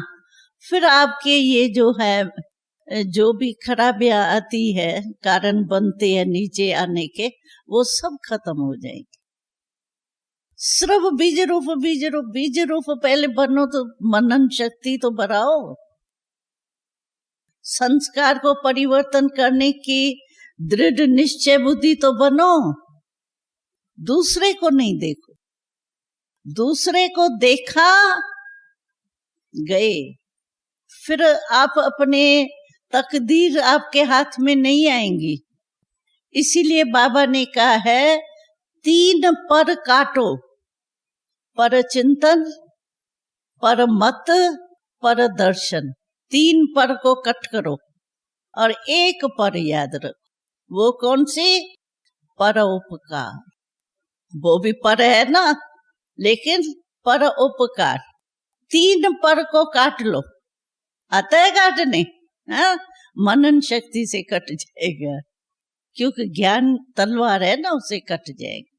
फिर आपके ये जो है, जो भी खराबियां आती है, कारण बनते हैं नीचे आने के, वो सब खत्म हो जाएंगे। सिर्फ बीज रूप पहले बनो, तो मनन शक्ति तो बढ़ाओ। संस्कार को परिवर्तन करने की दृढ़ निश्चय बुद्धि तो बनो। दूसरे को नहीं देखो, दूसरे को देखा गए, फिर आप अपने तकदीर आपके हाथ में नहीं आएंगी। इसीलिए बाबा ने कहा है 3 पर काटो, पर चिंतन, पर मत, पर दर्शन। 3 पर को कट करो और 1 पर याद रखो। वो कौन सी? परोपकार। वो भी पर है ना, लेकिन परोपकार। 3 पर को काट लो। आता है काटने? हाँ, मनन शक्ति से कट जाएगा, क्योंकि ज्ञान तलवार है ना, उसे कट जाएगा।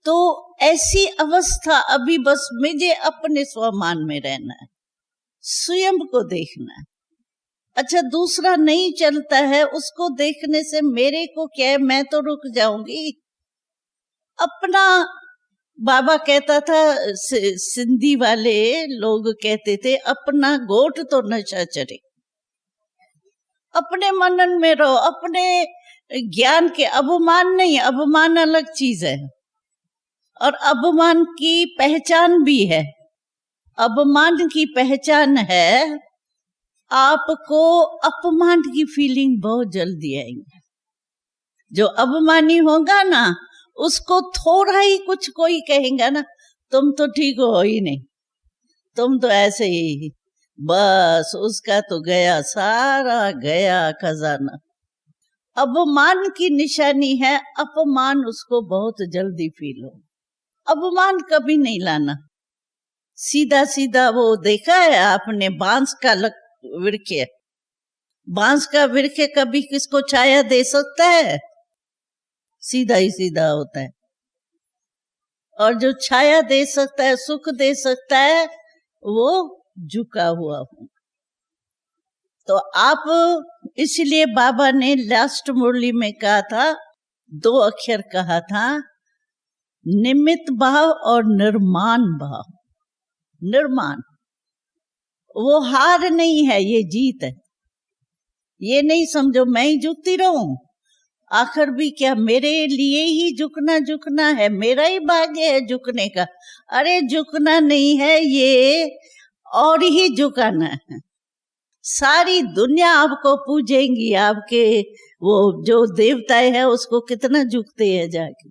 तो ऐसी अवस्था अभी बस मुझे अपने स्वमान में रहना है, स्वयं को देखना है। अच्छा, दूसरा नहीं चलता है, उसको देखने से मेरे को क्या है, मैं तो रुक जाऊंगी। अपना बाबा कहता था, सिंधी वाले लोग कहते थे, अपना गोट तो नशा चढ़े। अपने मनन में रहो, अपने ज्ञान के। अभिमान नहीं, अभिमान अलग चीज है, और अभिमान की पहचान भी है। अभिमान की पहचान है, आपको अपमान की फीलिंग बहुत जल्दी आएगी। जो अभिमानी होगा ना, उसको थोड़ा ही कुछ कोई कहेगा ना, तुम तो ठीक हो ही नहीं, तुम तो ऐसे ही, बस उसका तो गया, सारा गया खजाना। अभिमान की निशानी है, अपमान उसको बहुत जल्दी फील हो। अपमान कभी नहीं लाना। सीधा सीधा वो देखा है आपने, बांस का वृक्ष, बांस का वृक्ष कभी किसको छाया दे सकता है? सीधा ही सीधा होता है। और जो छाया दे सकता है, सुख दे सकता है, वो झुका हुआ हो। तो आप, इसलिए बाबा ने लास्ट मुरली में कहा था, 2 अक्षर कहा था, निमित्त भाव और निर्माण भाव। निर्माण, वो हार नहीं है, ये जीत है। ये नहीं समझो मैं ही झुकती रहूं, आखिर भी क्या मेरे लिए ही झुकना है, मेरा ही भाग्य है झुकने का। अरे झुकना नहीं है, ये और ही झुकाना है। सारी दुनिया आपको पूजेंगी, आपके वो जो देवताएं हैं उसको कितना झुकते हैं जाके।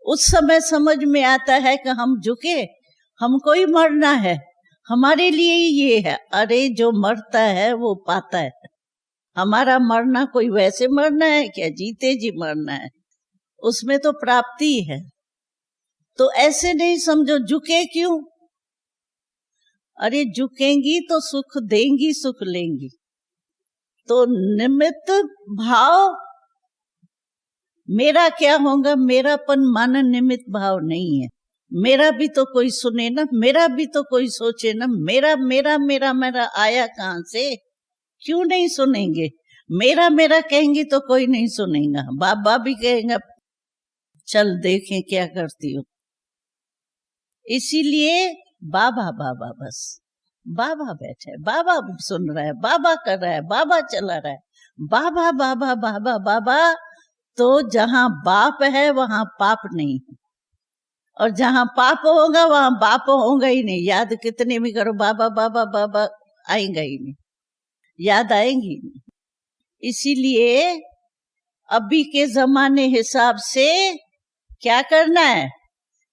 उस समय समझ में आता है कि हम झुके, हमको ही मरना है, हमारे लिए ही ये है। अरे जो मरता है वो पाता है। हमारा मरना कोई वैसे मरना है क्या, जीते जी मरना है, उसमें तो प्राप्ति है। तो ऐसे नहीं समझो, झुके क्यों? अरे झुकेंगी तो सुख देंगी, सुख लेंगी। तो निमित्त भाव मेरा क्या होगा, मेरापन माना निमित्त भाव नहीं है। मेरा भी तो कोई सुने ना, मेरा भी तो कोई सोचे ना। मेरा मेरा मेरा मेरा आया कहाँ से? क्यों नहीं सुनेंगे? मेरा मेरा कहेंगे तो कोई नहीं सुनेगा। बाबा भी कहेंगे चल देखें क्या करती हो। इसीलिए बाबा बाबा, बस बाबा बैठे, बाबा सुन रहा है, बाबा कर रहा है, बाबा चला रहा है, बाबा बाबा बाबा बाबा। तो जहां बाप है वहां पाप नहीं है, और जहां पाप होगा वहां बाप होगा ही नहीं। याद कितने भी करो बाबा बाबा बाबा, आएगा ही नहीं, याद आएंगी नहीं। इसीलिए अभी के जमाने हिसाब से क्या करना है,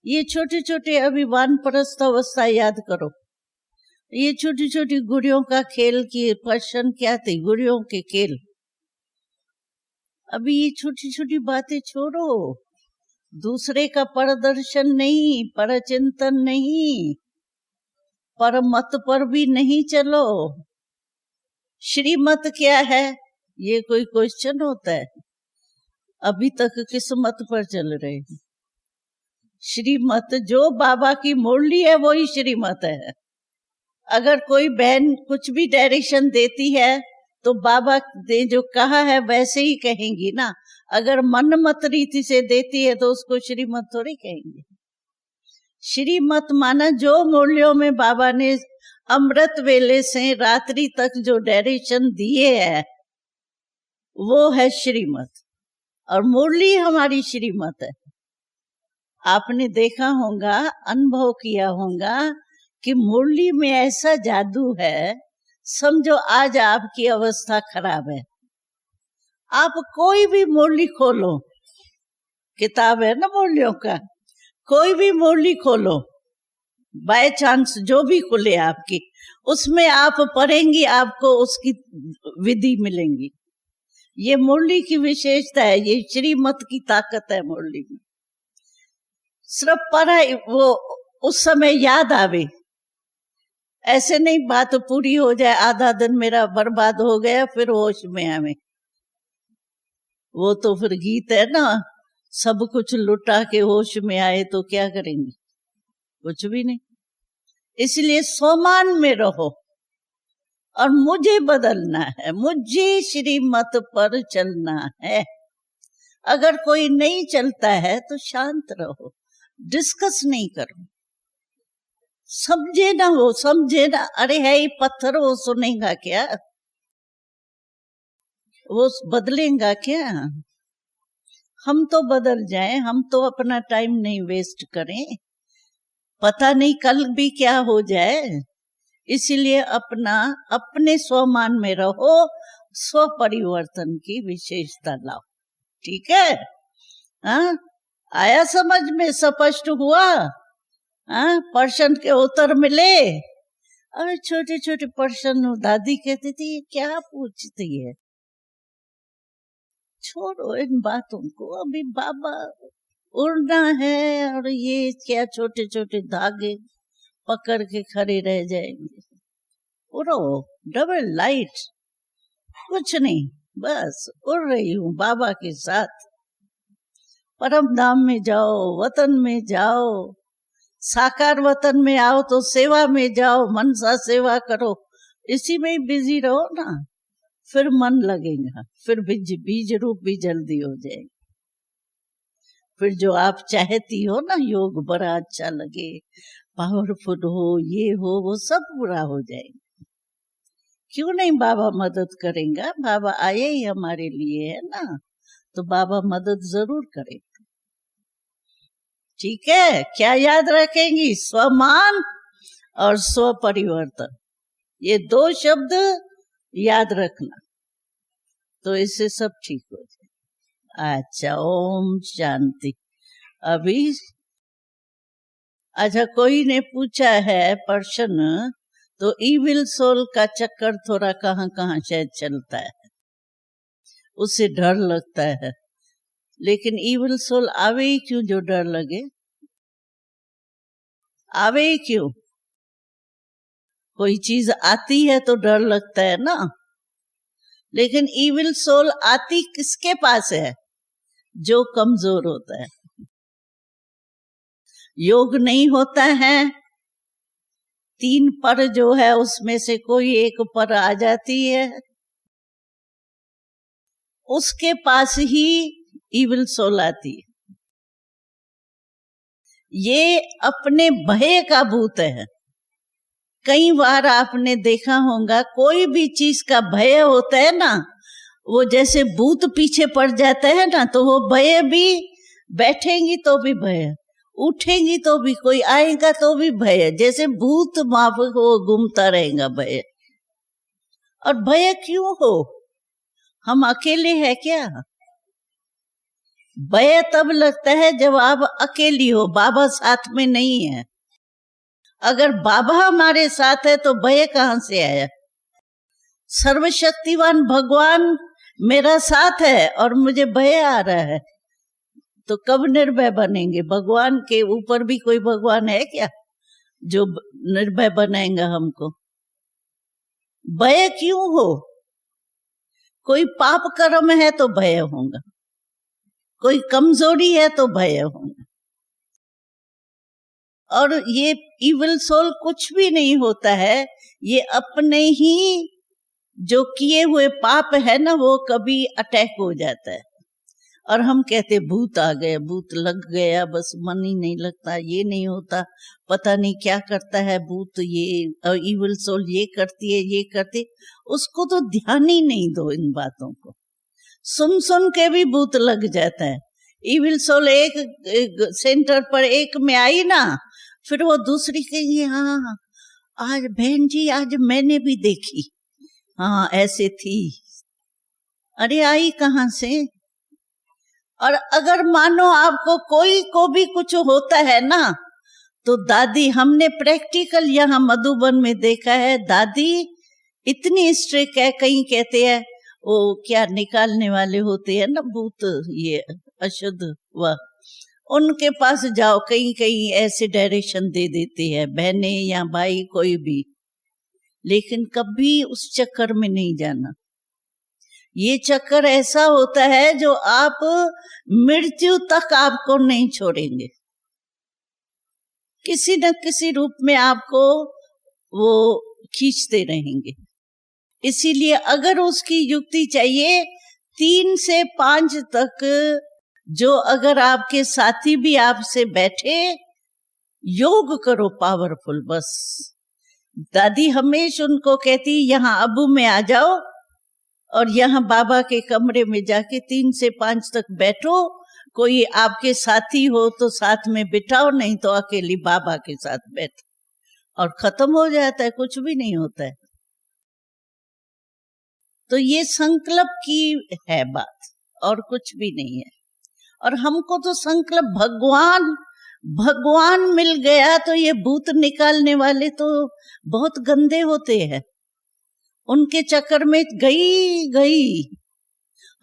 ये छोटे छोटे अभी वानप्रस्थ अवस्था याद करो। ये छोटी छोटी गुड़ियों का खेल की पर्सन क्या थे, गुड़ियों के खेल। अभी ये छोटी छोटी बातें छोड़ो, दूसरे का परदर्शन नहीं, परचिंतन नहीं, पर मत पर भी नहीं चलो। श्रीमत क्या है, ये कोई क्वेश्चन होता है? अभी तक किस मत पर चल रहे हैं? श्रीमत जो बाबा की मुरली है वही श्रीमत है। अगर कोई बहन कुछ भी डायरेक्शन देती है तो बाबा ने जो कहा है वैसे ही कहेंगी ना। अगर मन मत रीति से देती है तो उसको श्रीमत थोड़ी कहेंगे। श्रीमत माना जो मुरलियों में बाबा ने अमृत वेले से रात्रि तक जो डायरेक्शन दिए है वो है श्रीमत, और मुरली हमारी श्रीमत है। आपने देखा होगा, अनुभव किया होगा कि मुरली में ऐसा जादू है, समझो आज आपकी अवस्था खराब है, आप कोई भी मुरली खोलो, किताब है ना मुरलियों का, कोई भी मुरली खोलो, बाय चांस जो भी खुले आपकी, उसमें आप पढ़ेंगी, आपको उसकी विधि मिलेंगी। ये मुरली की विशेषता है, ये श्रीमत की ताकत है मुरली में। सिर्फ पढ़ाई वो उस समय याद आवे, ऐसे नहीं बात पूरी हो जाए, आधा दिन मेरा बर्बाद हो गया फिर होश में आवे। वो तो फिर गीत है ना, सब कुछ लुटा के होश में आए तो क्या करेंगे? कुछ भी नहीं। इसलिए सोमान में रहो, और मुझे बदलना है, मुझे श्रीमत पर चलना है। अगर कोई नहीं चलता है तो शांत रहो, डिस्कस नहीं करो, समझे ना, वो समझे ना। अरे है ही पत्थर, वो सुनेगा क्या? वो बदलेगा क्या? हम तो बदल जाएं, हम तो अपना टाइम नहीं वेस्ट करें, पता नहीं कल भी क्या हो जाए। इसीलिए अपने स्वमान में रहो, स्व परिवर्तन की विशेषता लाओ। ठीक है? हाँ, आया समझ में? स्पष्ट हुआ? हाँ, प्रश्न के उत्तर मिले? अरे छोटे छोटे प्रश्न दादी कहती थी ये क्या पूछती है, छोड़ो इन बातों को, अभी बाबा उड़ना है, और ये क्या छोटे छोटे धागे पकड़ के खड़े रह जाएंगे। उड़ो, डबल लाइट, कुछ नहीं, बस उड़ रही हूँ बाबा के साथ। परम धाम में जाओ, वतन में जाओ, साकार वतन में आओ तो सेवा में जाओ, मनसा सेवा करो, इसी में ही बिजी रहो ना, फिर मन लगेगा, फिर बीज रूप भी जल्दी हो जाएगा। फिर जो आप चाहती हो ना, योग बड़ा अच्छा लगे, पावरफुल हो, ये हो, वो सब पूरा हो जाएगा। क्यों नहीं? बाबा मदद करेगा, बाबा आए ही हमारे लिए है ना, तो बाबा मदद जरूर करेगा। ठीक है? क्या याद रखेंगी? स्वमान और स्व परिवर्तन, ये दो शब्द याद रखना, तो इससे सब ठीक हो जाए। अच्छा, ओम शांति। अभी अच्छा, कोई ने पूछा है प्रश्न, तो इविल सोल का चक्कर थोड़ा कहाँ कहाँ शायद चलता है, उससे डर लगता है। लेकिन इविल सोल आवे ही क्यों जो डर लगे? आवे ही क्यों? कोई चीज आती है तो डर लगता है ना, लेकिन इविल सोल आती किसके पास है? जो कमजोर होता है। योग नहीं होता है, 3 पर जो है उसमें से कोई एक पर आ जाती है, उसके पास ही इविल सोल आती है। ये अपने भय का भूत है। कई बार आपने देखा होगा, कोई भी चीज का भय होता है ना, वो जैसे भूत पीछे पड़ जाता है ना, तो वो भय भी, बैठेंगी तो भी भय, उठेंगी तो भी, कोई आएगा तो भी भय, जैसे भूत माफ को घूमता रहेगा भय। और भय क्यों हो? हम अकेले हैं क्या? भय तब लगता है जब आप अकेली हो, बाबा साथ में नहीं है। अगर बाबा हमारे साथ है तो भय कहां से आया? सर्वशक्तिवान भगवान मेरा साथ है और मुझे भय आ रहा है, तो कब निर्भय बनेंगे? भगवान के ऊपर भी कोई भगवान है क्या जो निर्भय बनाएगा हमको? भय क्यों हो? कोई पाप कर्म है तो भय होगा, कोई कमजोरी है तो भय होगा। और ये इविल सोल कुछ भी नहीं होता है, ये अपने ही जो किए हुए पाप है ना, वो कभी अटैक हो जाता है और हम कहते भूत आ गए, भूत लग गया, बस मन ही नहीं लगता, ये नहीं होता, पता नहीं क्या करता है भूत, ये इविल सोल ये करती है, ये करती। उसको तो ध्यान ही नहीं दो इन बातों को। सुन सुन के भी भूत लग जाता है। इविल सोल एक सेंटर पर एक में आई ना, फिर वो दूसरी कहेंगी हाँ आज बहन जी, आज मैंने भी देखी, हाँ ऐसे थी। अरे आई कहाँ से? और अगर मानो आपको कोई को भी कुछ होता है ना, तो दादी, हमने प्रैक्टिकल यहाँ मधुबन में देखा है, दादी इतनी स्ट्रिक्ट है। कहीं कहते हैं वो क्या निकालने वाले होते हैं ना भूत, ये अशुद्ध, वह उनके पास जाओ, कहीं कहीं ऐसे डायरेक्शन दे देते हैं, बहने या भाई कोई भी, लेकिन कभी उस चक्कर में नहीं जाना। ये चक्कर ऐसा होता है जो आप मृत्यु तक आपको नहीं छोड़ेंगे, किसी न किसी रूप में आपको वो खींचते रहेंगे। इसीलिए अगर उसकी युक्ति चाहिए 3 से 5 तक, जो अगर आपके साथी भी आपसे बैठे, योग करो पावरफुल। बस दादी हमेशा उनको कहती, यहाँ अबू में आ जाओ और यहाँ बाबा के कमरे में जाके 3 से 5 तक बैठो, कोई आपके साथी हो तो साथ में बिठाओ, नहीं तो अकेली बाबा के साथ बैठो, और खत्म हो जाता है, कुछ भी नहीं होता है। तो ये संकल्प की है बात, और कुछ भी नहीं है। और हमको तो संकल्प भगवान मिल गया, तो ये भूत निकालने वाले तो बहुत गंदे होते हैं, उनके चक्कर में गई।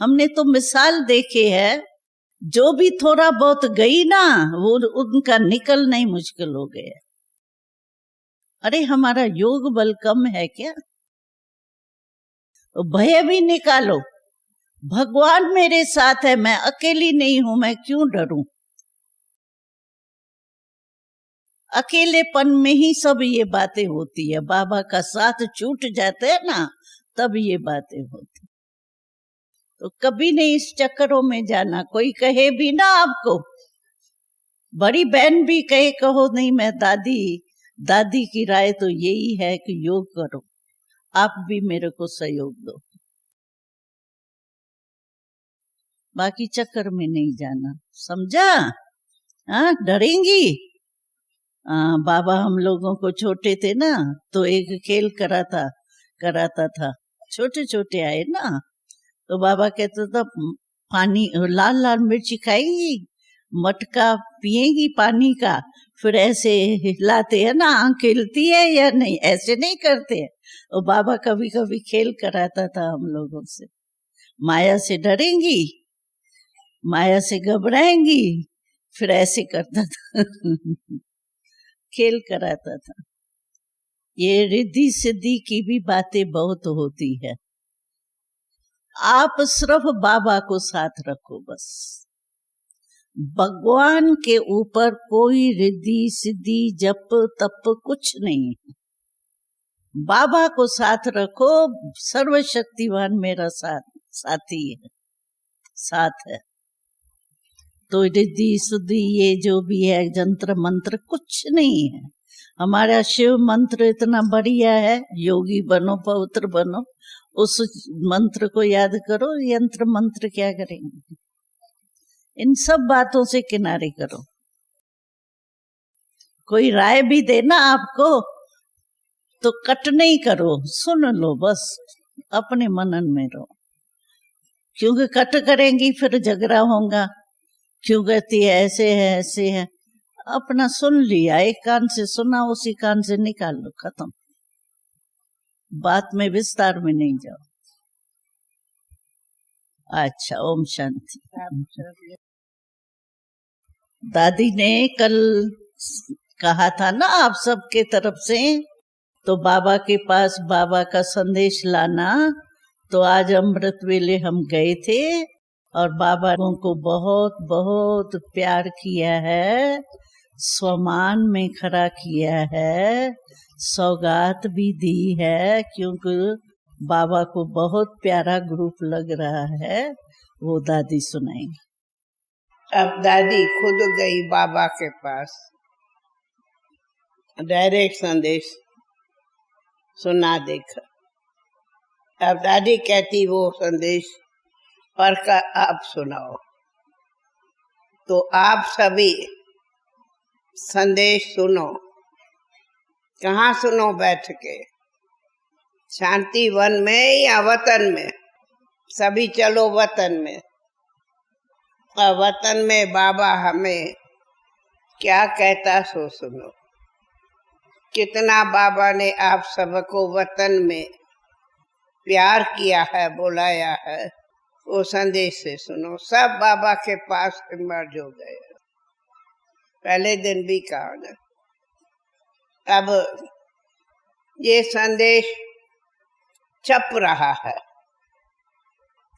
हमने तो मिसाल देखे है, जो भी थोड़ा बहुत गई ना, वो उनका निकलना ही मुश्किल हो गया। अरे हमारा योग बल कम है क्या? तो भय भी निकालो, भगवान मेरे साथ है, मैं अकेली नहीं हूं, मैं क्यों डरूं? अकेलेपन में ही सब ये बातें होती है, बाबा का साथ छूट जाता है ना, तब ये बातें होती। तो कभी नहीं इस चक्करों में जाना। कोई कहे भी ना आपको, बड़ी बहन भी कहे, कहो नहीं मैं दादी की राय तो यही है कि योग करो, आप भी मेरे को सहयोग दो, बाकी चक्कर में नहीं जाना, समझा? हाँ, डरेंगी? बाबा हम लोगों को छोटे थे ना, तो एक खेल कराता था, छोटे छोटे आए ना, तो बाबा कहता था पानी, लाल लाल मिर्च खाएगी, मटका पिएगी पानी का, फिर ऐसे हिलाते हैं ना, आंख हिलती है या नहीं, ऐसे नहीं करते हैं। और बाबा कभी कभी खेल कराता था हम लोगों से, माया से डरेंगी, माया से घबराएंगी, फिर ऐसे करता था खेल कराता था। ये रिद्धि सिद्धि की भी बातें बहुत होती है। आप सिर्फ बाबा को साथ रखो बस। भगवान के ऊपर कोई रिद्धि सिद्धि जप तप कुछ नहीं है। बाबा को साथ रखो, सर्वशक्तिवान मेरा साथी है, साथ है। तो रिद्धि सिद्धि ये जो भी है जंत्र मंत्र कुछ नहीं है। हमारा शिव मंत्र इतना बढ़िया है, योगी बनो पवित्र बनो, उस मंत्र को याद करो। यंत्र मंत्र क्या करेंगे? इन सब बातों से किनारे करो। कोई राय भी देना आपको तो कट नहीं करो, सुन लो बस, अपने मनन में रहो। क्योंकि कट करेंगी फिर झगड़ा होगा, क्यों कहती है ऐसे है ऐसे है। अपना सुन लिया, एक कान से सुना उसी कान से निकाल लो, खत्म। बात में विस्तार में नहीं जाओ। अच्छा, ओम शांति। दादी ने कल कहा था ना आप सबके तरफ से, तो बाबा के पास बाबा का संदेश लाना। तो आज अमृत वेले हम गए थे और बाबा को बहुत बहुत प्यार किया है, स्वमान में खड़ा किया है, सौगात भी दी है, क्योंकि बाबा को बहुत प्यारा ग्रुप लग रहा है। वो दादी सुनाएंगी। अब दादी खुद गई बाबा के पास, डायरेक्ट संदेश सुना देखा। अब दादी कहती वो संदेश पढ़कर आप सुनाओ। तो आप सभी संदेश सुनो। कहाँ सुनो? बैठ के, शांति वन में या वतन में? सभी चलो वतन में। और वतन में बाबा हमें क्या कहता सो सुनो। कितना बाबा ने आप सबको वतन में प्यार किया है, बुलाया है, वो संदेश से सुनो। सब बाबा के पास मर्ज हो गए, पहले दिन भी कहा ना। अब ये संदेश छप रहा है,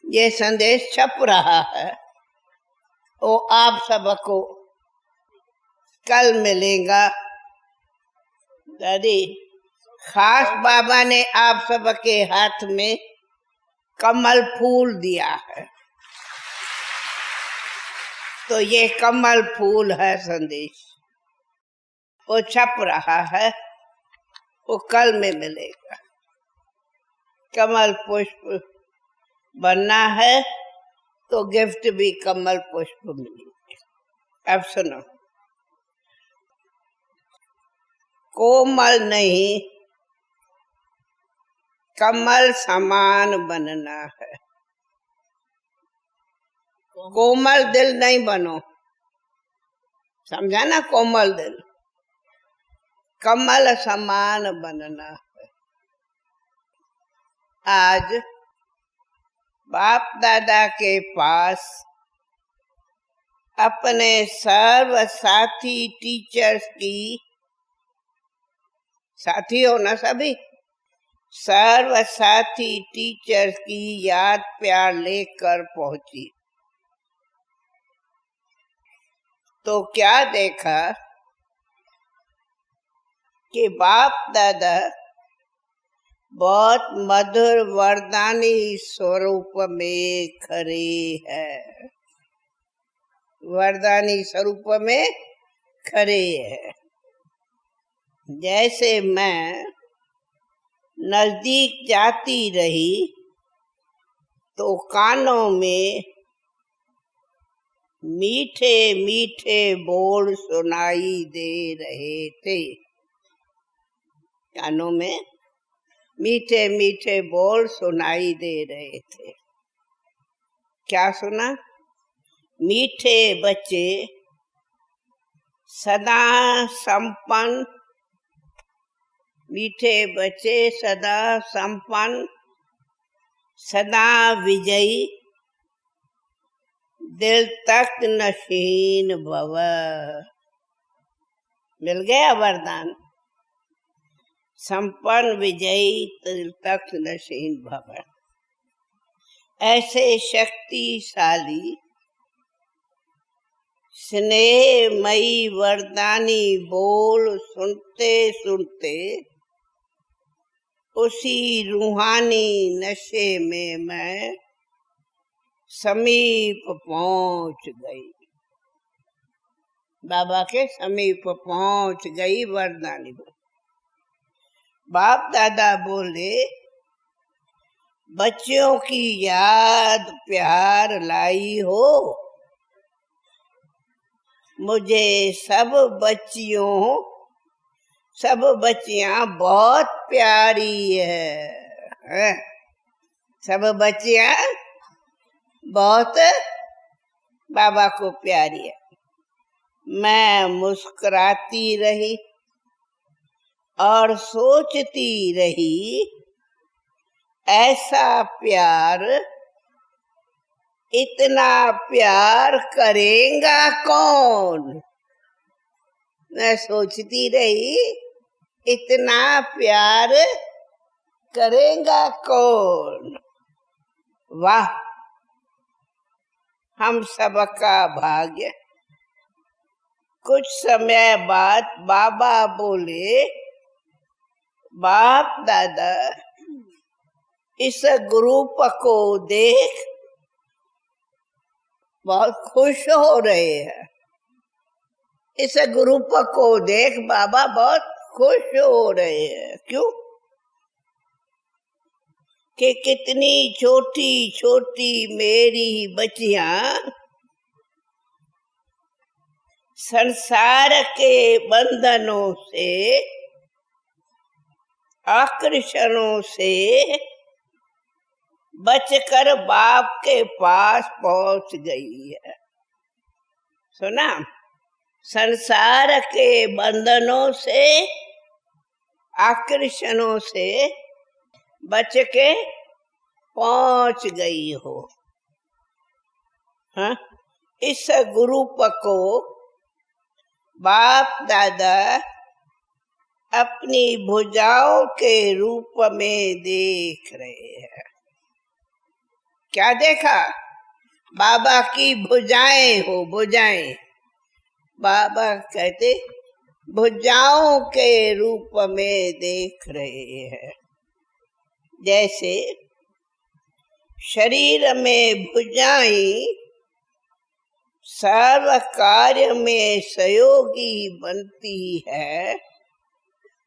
ये संदेश छप रहा है। वो आप सबको कल मिलेगा। दादी, खास बाबा ने आप सबके हाथ में कमल फूल दिया है, तो ये कमल फूल है संदेश, वो छप रहा है, वो कल में मिलेगा। कमल पुष्प बनना है तो गिफ्ट भी कमल पुष्प मिलेगी। अब सुनो, कोमल नहीं कमल समान बनना है। कोमल दिल नहीं बनो, समझा ना? कोमल दिल, कमल समान बनना है। आज बाप दादा के पास अपने सर्व साथी टीचर्स की, साथी हो ना सभी, सर्व साथी टीचर्स की याद प्यार लेकर पहुंची। तो क्या देखा कि बाप दादा बहुत मधुर वरदानी स्वरूप में खड़े हैं, वरदानी स्वरूप में खड़े हैं। जैसे मैं नजदीक जाती रही तो कानों में मीठे मीठे बोल सुनाई दे रहे थे। कानों में मीठे मीठे बोल सुनाई दे रहे थे। क्या सुना? मीठे बच्चे सदा संपन्न, मीठे बच्चे सदा संपन्न, सदा विजयी, दिल तख्त नशीन भव। मिल गया वरदान। संपन्न विजयी तख्त नशीन भवन। ऐसे शक्तिशाली स्नेहमयी वरदानी बोल सुनते सुनते उसी रूहानी नशे में मैं समीप पहुंच गई, बाबा के समीप पहुंच गई वरदानी बोल। बाप दादा बोले, बच्चियों की याद प्यार लाई हो, मुझे सब बच्चियां बहुत प्यारी है। सब बच्चियां बहुत बाबा को प्यारी है। मैं मुस्कुराती रही और सोचती रही, ऐसा प्यार, इतना प्यार करेगा कौन। मैं सोचती रही, इतना प्यार करेगा कौन। वाह, हम सबका भाग्य। कुछ समय बाद बाबा बोले, बाप दादा इस ग्रुप को देख बहुत खुश हो रहे हैं। इस ग्रुप को देख बाबा बहुत खुश हो रहे हैं। क्यों? कि कितनी छोटी छोटी मेरी बच्चियां संसार के बंधनों से, आकर्षणों से बचकर बाप के पास पहुंच गई है। सुना? संसार के बंधनों से, आकर्षणों से बच के पहुंच गई हो। हाँ? इस ग्रुप को बाप दादा अपनी भुजाओं के रूप में देख रहे हैं। क्या देखा? बाबा की भुजाएं हो, भुजाएं। बाबा कहते भुजाओं के रूप में देख रहे हैं। जैसे शरीर में भुजाएं सर्व कार्य में सहयोगी बनती है।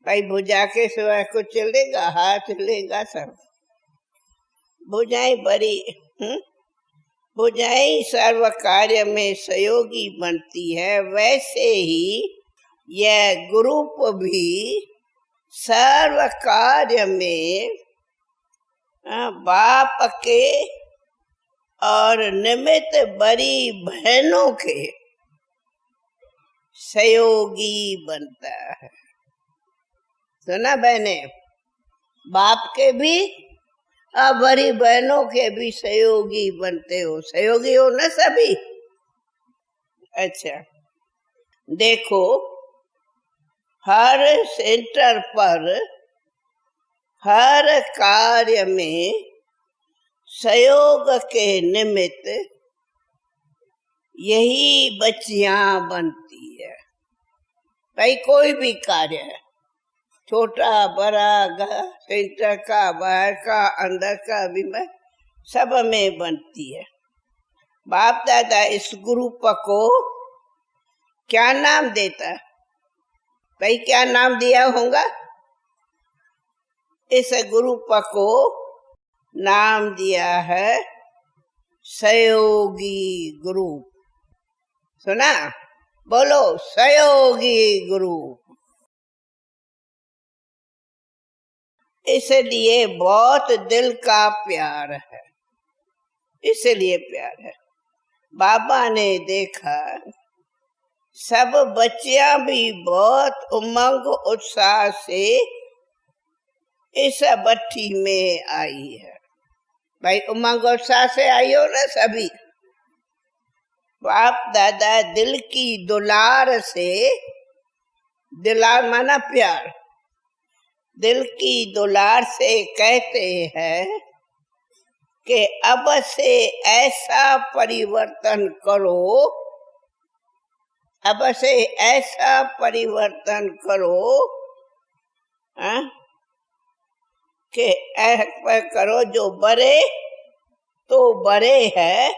भाई भुजा के सिवाय कुछ चलेगा? हाथ चलेगा सब। भुजाएं बड़ी, भुजाएं सर्व कार्य में सहयोगी बनती है। वैसे ही यह ग्रुप भी सर्व कार्य में बाप के और निमित्त बड़ी बहनों के सहयोगी बनता है। सुना बहने? बाप के भी और बड़ी बहनों के भी सहयोगी बनते हो। सहयोगी हो ना सभी? अच्छा, देखो हर सेंटर पर हर कार्य में सहयोग के निमित्त यही बच्चियां बनती है। भाई कोई भी कार्य है, छोटा बड़ा, सेंटर का, बाहर का, अंदर का, भी में सब में बनती है। बाप दादा इस ग्रुप को क्या नाम देता? भाई क्या नाम दिया होगा? इस ग्रुप को नाम दिया है सहयोगी ग्रुप। सुना? बोलो, सहयोगी ग्रुप। इसलिए बहुत दिल का प्यार है, इसलिए प्यार है। बाबा ने देखा सब बच्चियां भी बहुत उमंग उत्साह से इस भट्ठी में आई है। भाई उमंग उत्साह से आई हो ना सभी। बाप दादा दिल की दुलार से, दुलार माना प्यार, दिल की दुलार से कहते हैं कि अब से ऐसा परिवर्तन करो, अब से ऐसा परिवर्तन करो कि ऐसा करो जो बड़े तो बड़े है,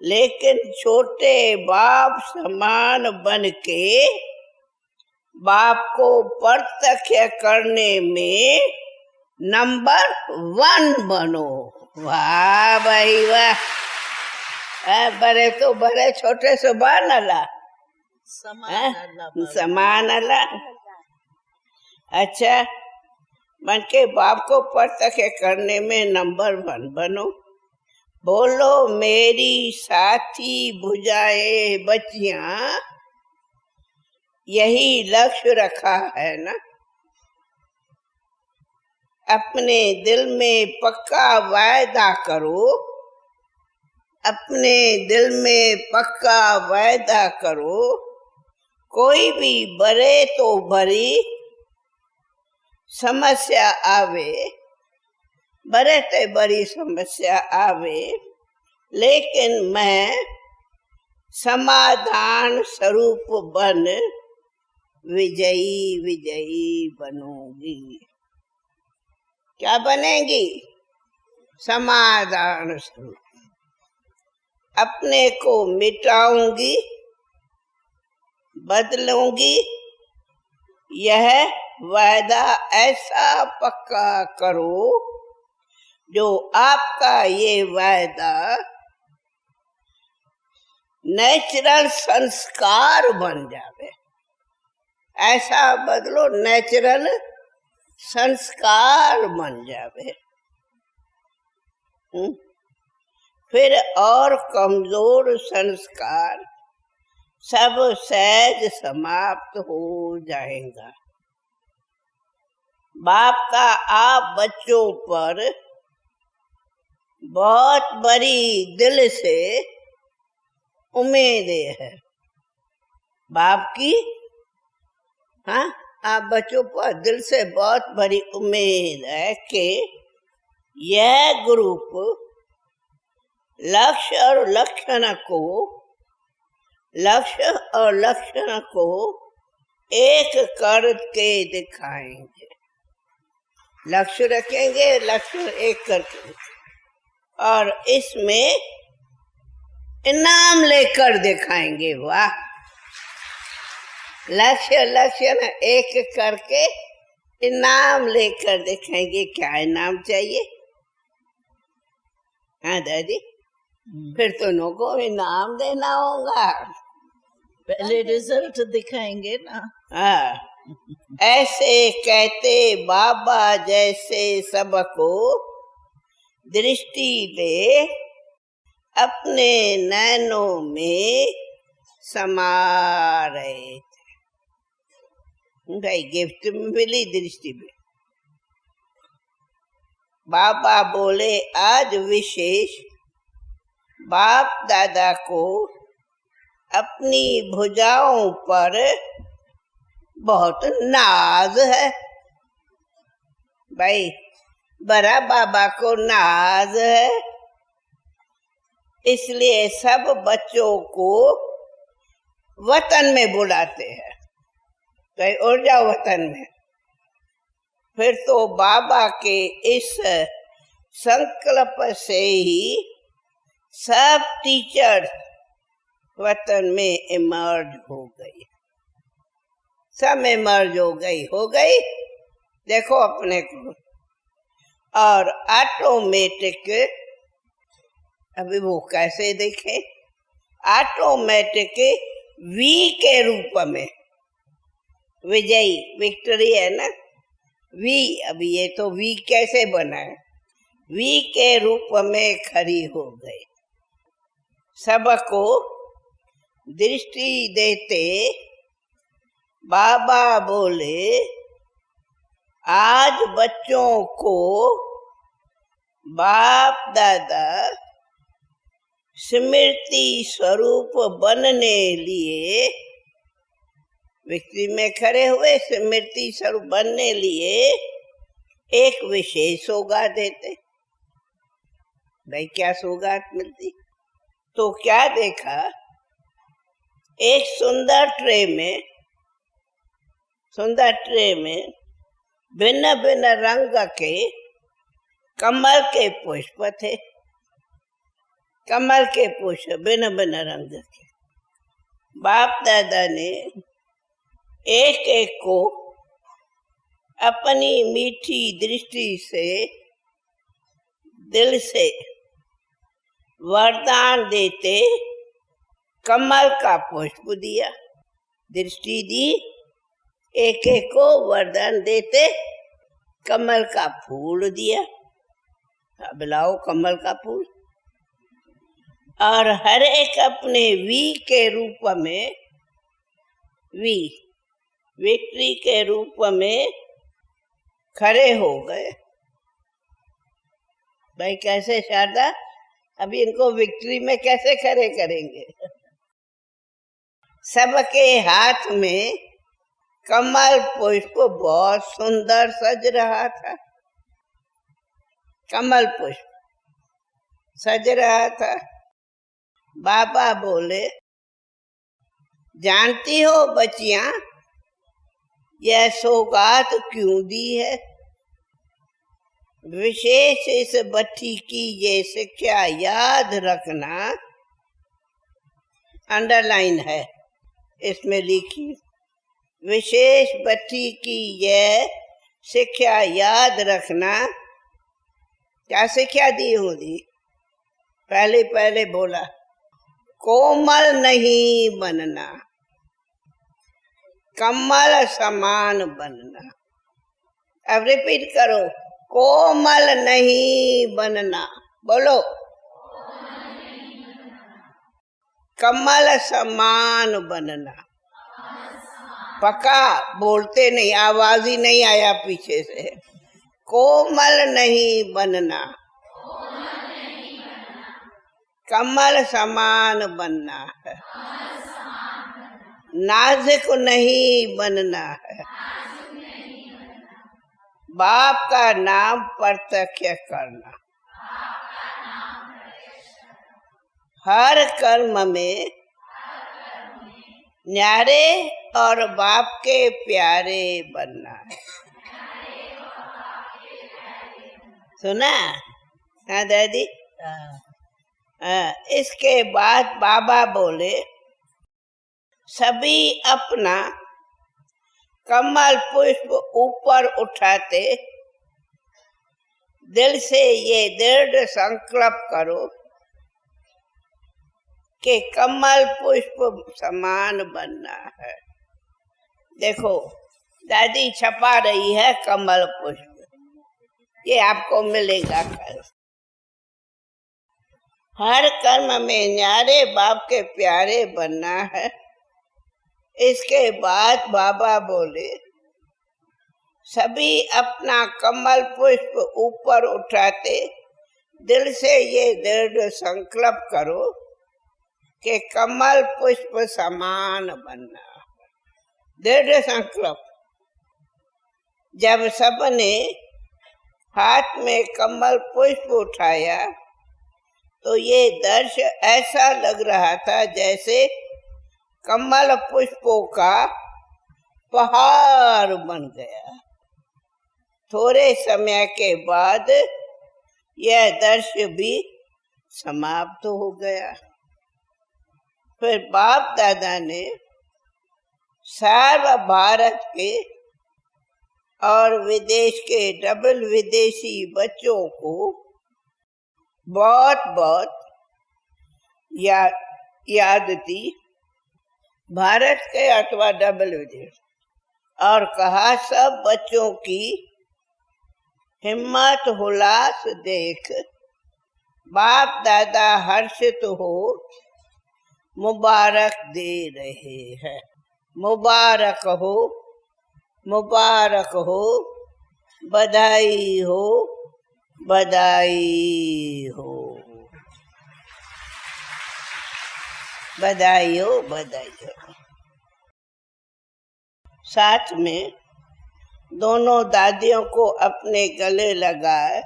लेकिन छोटे बाप समान बन के बाप को प्रत्यक्ष करने में नंबर 1 बनो। वाह भाई वाह, बड़े तो बड़े, छोटे से बनला समान अल्लाह। अच्छा, मन के बाप को प्रत्यक्ष करने में नंबर 1 बनो। बोलो मेरी साथी भुजाए बच्चियां, यही लक्ष्य रखा है ना। अपने दिल में पक्का वायदा करो, अपने दिल में पक्का वायदा करो, कोई भी बड़े तो बड़ी समस्या आवे, बड़े से बड़ी समस्या आवे, लेकिन मैं समाधान स्वरूप बन विजयी विजयी बनूंगी। क्या बनेगी? समाधान स्वरूप। अपने को मिटाऊंगी, बदलूंगी, यह वायदा ऐसा पक्का करो जो आपका ये वायदा नेचुरल संस्कार बन जावे। ऐसा बदलो नेचुरल संस्कार बन जावे। फिर और कमजोर संस्कार सब सहज समाप्त हो जाएगा। बाप का आप बच्चों पर बहुत बड़ी दिल से उम्मीदें है। बाप की आप बच्चों पर दिल से बहुत बड़ी उम्मीद है कि यह ग्रुप लक्ष्य और लक्षण को एक करके दिखाएंगे। लक्ष्य रखेंगे, लक्ष्य एक करके, और इसमें इनाम लेकर दिखाएंगे। वाह, लक्ष्य न एक करके इनाम लेकर दिखाएंगे। क्या इनाम चाहिए? हाँ दादी, फिर तो नो को इनाम देना होगा। पहले रिजल्ट दिखाएंगे ना। हाँ, ऐसे कहते बाबा जैसे सबको दृष्टि दे अपने नैनों में समा रहे थे। भाई गिफ्ट मिली दृष्टि में। बाबा बोले आज विशेष बाप दादा को अपनी भुजाओं पर बहुत नाज है। भाई बड़ा बाबा को नाज है, इसलिए सब बच्चों को वतन में बुलाते हैं। कहीं और जाओ वतन में। फिर तो बाबा के इस संकल्प से ही सब टीचर वतन में इमर्ज हो गई। सब इमर्ज हो गई। देखो अपने को। और ऑटोमेटिक, अभी वो कैसे देखें? ऑटोमेटिक वी के रूप में, विजयी विक्ट्री है ना, वी। अभी ये तो वी कैसे बना है? वी के रूप में खड़ी हो गई। सबको दृष्टि देते बाबा बोले आज बच्चों को बाप दादा स्मृति स्वरूप बनने लिए, विक्ट्री में खड़े हुए स्मृति स्वरूप बनने लिए एक विशेष सौगात देते। भाई क्या सौगात मिलती? तो क्या देखा, एक सुंदर ट्रे में भिन्न भिन्न रंग के कमल के पुष्प थे। कमल के पुष्प भिन्न भिन्न रंग के। बाप दादा ने एक एक को अपनी मीठी दृष्टि से, दिल से वरदान देते कमल का पुष्प दिया। दृष्टि दी, एक एक को वरदान देते कमल का फूल दिया। अब लाओ कमल का फूल। और हर एक अपने वी के रूप में, विक्ट्री के रूप में खड़े हो गए। भाई कैसे शारदा, अभी इनको विक्ट्री में कैसे खड़े करेंगे? सबके हाथ में कमल पुष्प बहुत सुंदर सज रहा था। कमल पुष्प सज रहा था। बाबा बोले, जानती हो बच्चियां, यह सौगात क्यों दी है? विशेष इस बच्ची की ये शिक्षा याद रखना, अंडरलाइन है इसमें लिखी। विशेष बच्ची की यह शिक्षा याद रखना। क्या शिक्षा दी होगी? पहले बोला, कोमल नहीं बनना, कमल समान बनना। अब रिपीट करो, कोमल नहीं बनना। बोलो, कमल समान बनना। पक्का बोलते नहीं, आवाज ही नहीं आया पीछे से। कोमल नहीं बनना, कमल समान बनना है। नाजुक नहीं बनना है। बाप का नाम प्रत्यक्ष करना। हर कर्म में न्यारे और बाप के प्यारे बनना है। सुना? हाँ दादी। इसके बाद बाबा बोले, सभी अपना कमल पुष्प ऊपर उठाते दिल से ये दृढ़ संकल्प करो कि कमल पुष्प समान बनना है। देखो दादी छपा रही है कमल पुष्प, ये आपको मिलेगा कल। हर कर्म में न्यारे बाप के प्यारे बनना है। इसके बाद बाबा बोले, सभी अपना कमल पुष्प ऊपर उठाते दिल से ये दृढ़ संकल्प करो कि कमल पुष्प समान बनना। दृढ़ संकल्प। जब सबने हाथ में कमल पुष्प उठाया तो ये दृश्य ऐसा लग रहा था जैसे कमल पुष्पों का पहाड़ बन गया। थोड़े समय के बाद यह दृश्य भी समाप्त हो गया। फिर बाप दादा ने सर्व भारत के और विदेश के डबल विदेशी बच्चों को बहुत बहुत याद दी, भारत के अथवा डबल विदेश, और कहा सब बच्चों की हिम्मत हुलास देख बाप दादा हर्षित हो मुबारक दे रहे हैं। मुबारक हो, मुबारक हो, बधाई हो, बधाई हो, बधाई हो, बधाई हो। साथ में दोनों दादियों को अपने गले लगाए।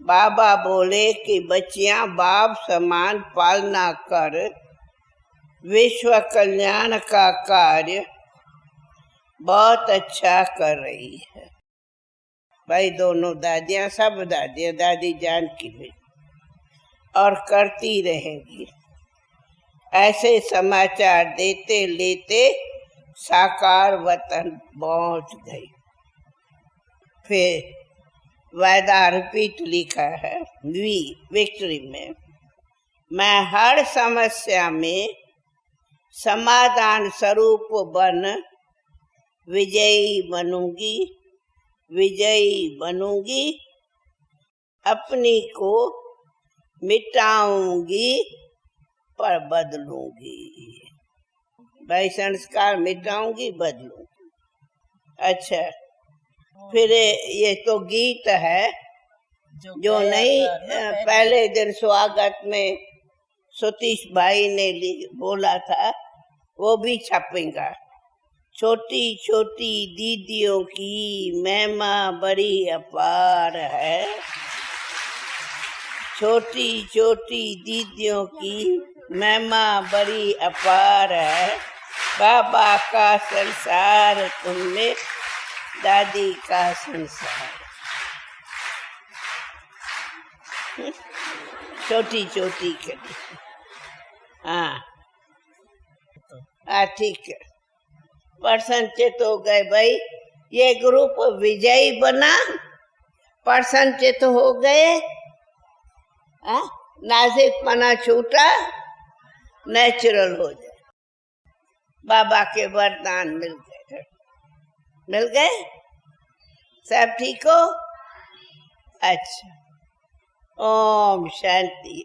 बाबा बोले कि बच्चियां बाप समान पालना कर विश्व कल्याण का कार्य बहुत अच्छा कर रही है। भाई दोनों दादियां, सब दादियां, दादी जानकी भी, और करती रहेंगी। ऐसे समाचार देते लेते साकार वतन पहुंच गई। फिर वायदा रिपीट लिखा है विक्ट्री में, मैं हर समस्या में समाधान स्वरूप बन विजयी बनूंगी, विजयी बनूंगी, अपनी को मिटाऊंगी पर बदलूंगी। भाई संस्कार मिटाऊंगी, बदलूंगी। अच्छा, फिर ये तो गीत है जो नहीं पहले दिन स्वागत में सतीश भाई ने बोला था, वो भी छपेगा। छोटी छोटी दीदियों की महिमा बड़ी अपार है, छोटी छोटी दीदियों की महिमा बड़ी अपार है, बाबा का संसार तुमने दादी का संसार। छोटी छोटी करी। हाँ ठीक है, प्रसन्नचित हो गए भाई। ये ग्रुप विजयी बना, प्रसन्नचित हो गए, नाजुकपना छूटा, नेचुरल हो जाए। बाबा के वरदान मिल गए, मिल गए, सब ठीक हो। अच्छा, ओम शांति।